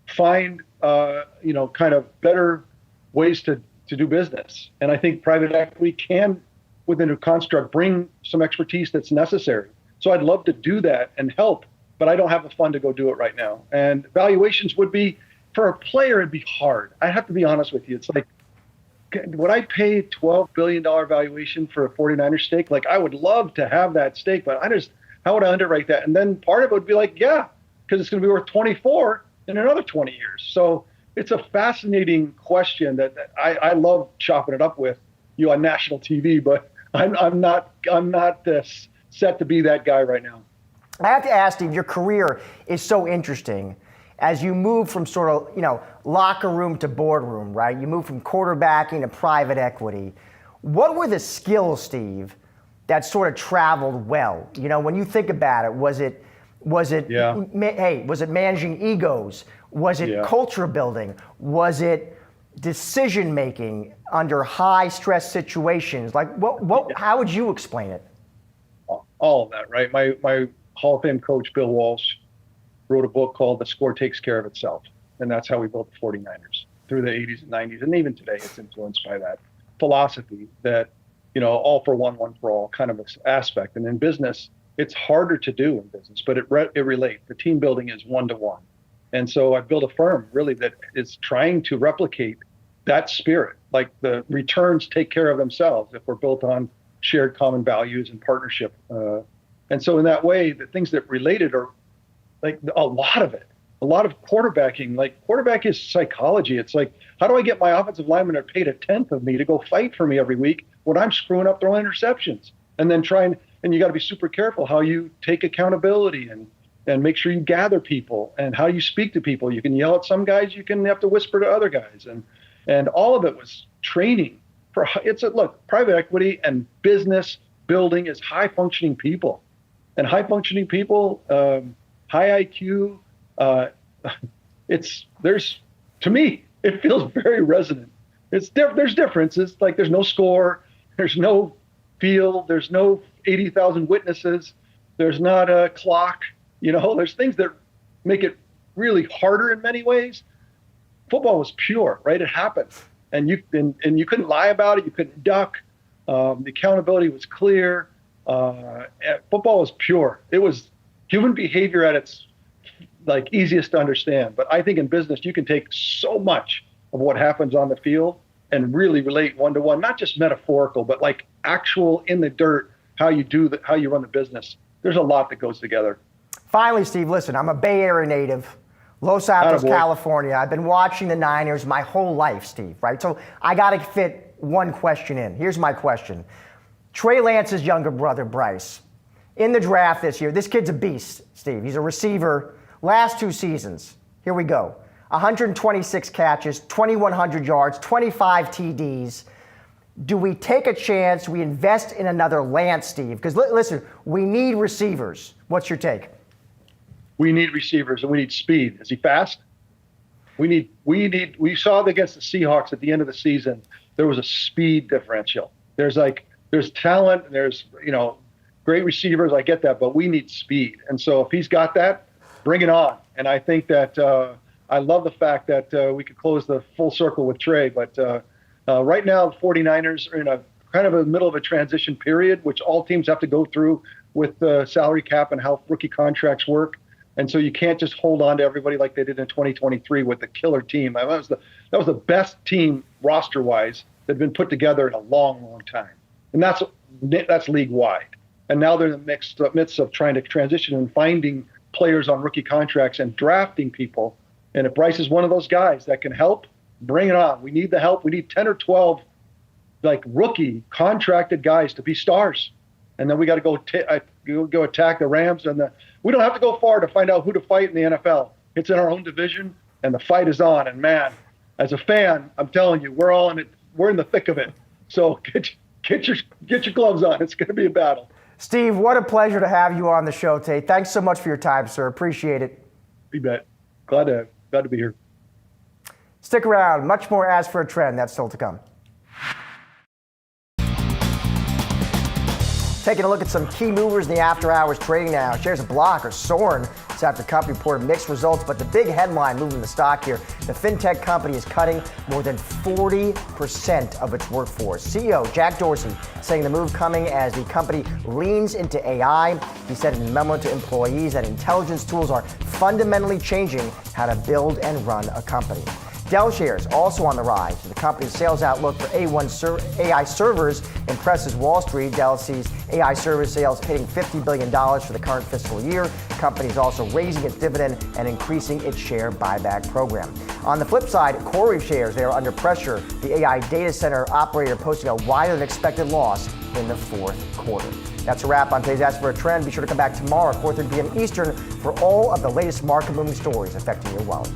find kind of better ways to do business. And I think private equity can, within a construct, bring some expertise that's necessary. So I'd love to do that and help, but I don't have the fund to go do it right now. And valuations would be, for a player, it'd be hard. I have to be honest with you. It's like, would I pay $12 billion valuation for a 49ers stake? Like, I would love to have that stake, but how would I underwrite that? And then part of it would be like, yeah, because it's going to be worth 24 in another 20 years. So it's a fascinating question that I love chopping it up with you on national TV, but I'm not set to be that guy right now. I have to ask, Steve, your career is so interesting. As you move from sort of, locker room to boardroom, right? You move from quarterbacking to private equity. What were the skills, Steve, that sort of traveled well? When you think about it, was it managing egos? Was it culture building? Was it decision making under high stress situations? Like, how would you explain it? All of that, right? My Hall of Fame coach, Bill Walsh, wrote a book called The Score Takes Care of Itself. And that's how we built the 49ers through the 80s and 90s. And even today, it's influenced by that philosophy that, all for one, one for all kind of aspect. And in business, it's harder to do in business, but it relates. The team building is one-to-one. And so I built a firm really that is trying to replicate that spirit. Like, the returns take care of themselves if we're built on shared common values and partnership. And so in that way, the things that related are like a lot of quarterbacking. Like, quarterback is psychology. It's like, how do I get my offensive linemen that are paid a tenth of me to go fight for me every week when I'm screwing up throwing interceptions? And then and you got to be super careful how you take accountability and make sure you gather people and how you speak to people. You can yell at some guys, you can have to whisper to other guys. And all of it was training look, private equity and business building is high functioning people, and high functioning people, high IQ. To me, it feels very resonant. There's differences. Like, there's no score, there's no field, there's no 80,000 witnesses, there's not a clock. There's things that make it really harder in many ways. Football was pure, right? It happened, and you couldn't lie about it. You couldn't duck. The accountability was clear. Football was pure. It was human behavior at its easiest to understand. But I think in business, you can take so much of what happens on the field and really relate one-to-one, not just metaphorical, but like actual in the dirt, how you run the business. There's a lot that goes together. Finally, Steve, listen, I'm a Bay Area native, Los Altos, California. I've been watching the Niners my whole life, Steve, right? So I got to fit one question in. Here's my question. Trey Lance's younger brother, Bryce, in the draft this year, this kid's a beast, Steve. He's a receiver. Last 2 seasons, here we go. 126 catches, 2,100 yards, 25 TDs. Do we take a chance? We invest in another Lance, Steve? Because listen, we need receivers. What's your take? We need receivers, and we need speed. Is he fast? We saw against the Seahawks at the end of the season, there was a speed differential. There's talent, there's, great receivers. I get that, but we need speed. And so if he's got that, bring it on. And I think that I love the fact that we could close the full circle with Trey. But right now, the 49ers are in a kind of a middle of a transition period, which all teams have to go through with the salary cap and how rookie contracts work. And so you can't just hold on to everybody like they did in 2023 with the killer team. That was the best team roster-wise that had been put together in a long, long time. And that's league-wide. And now they're in the midst of trying to transition and finding players on rookie contracts and drafting people. And if Bryce is one of those guys that can help, bring it on. We need the help. We need 10 or 12 like rookie contracted guys to be stars. And then we got to go attack the Rams. And we don't have to go far to find out who to fight in the NFL. It's in our own division, and the fight is on. And man, as a fan, I'm telling you, we're all in it. We're in the thick of it. So get your gloves on. It's going to be a battle. Steve, what a pleasure to have you on the show today. Thanks so much for your time, sir. Appreciate it. You bet. Glad to be here. Stick around. Much more As for a Trend. That's still to come. Taking a look at some key movers in the after-hours trading now. Shares of Block are soaring. It's after company reported mixed results, but the big headline moving the stock here, the fintech company is cutting more than 40% of its workforce. CEO Jack Dorsey saying the move coming as the company leans into AI. He said in a memo to employees that intelligence tools are fundamentally changing how to build and run a company. Dell shares also on the rise. The company's sales outlook for AI servers impresses Wall Street. Dell sees AI server sales hitting $50 billion for the current fiscal year. The company is also raising its dividend and increasing its share buyback program. On the flip side, Corey shares, they are under pressure. The AI data center operator posting a wider than expected loss in the fourth quarter. That's a wrap on today's As for a Trend. Be sure to come back tomorrow at 4:30 p.m. Eastern for all of the latest market moving stories affecting your wallet.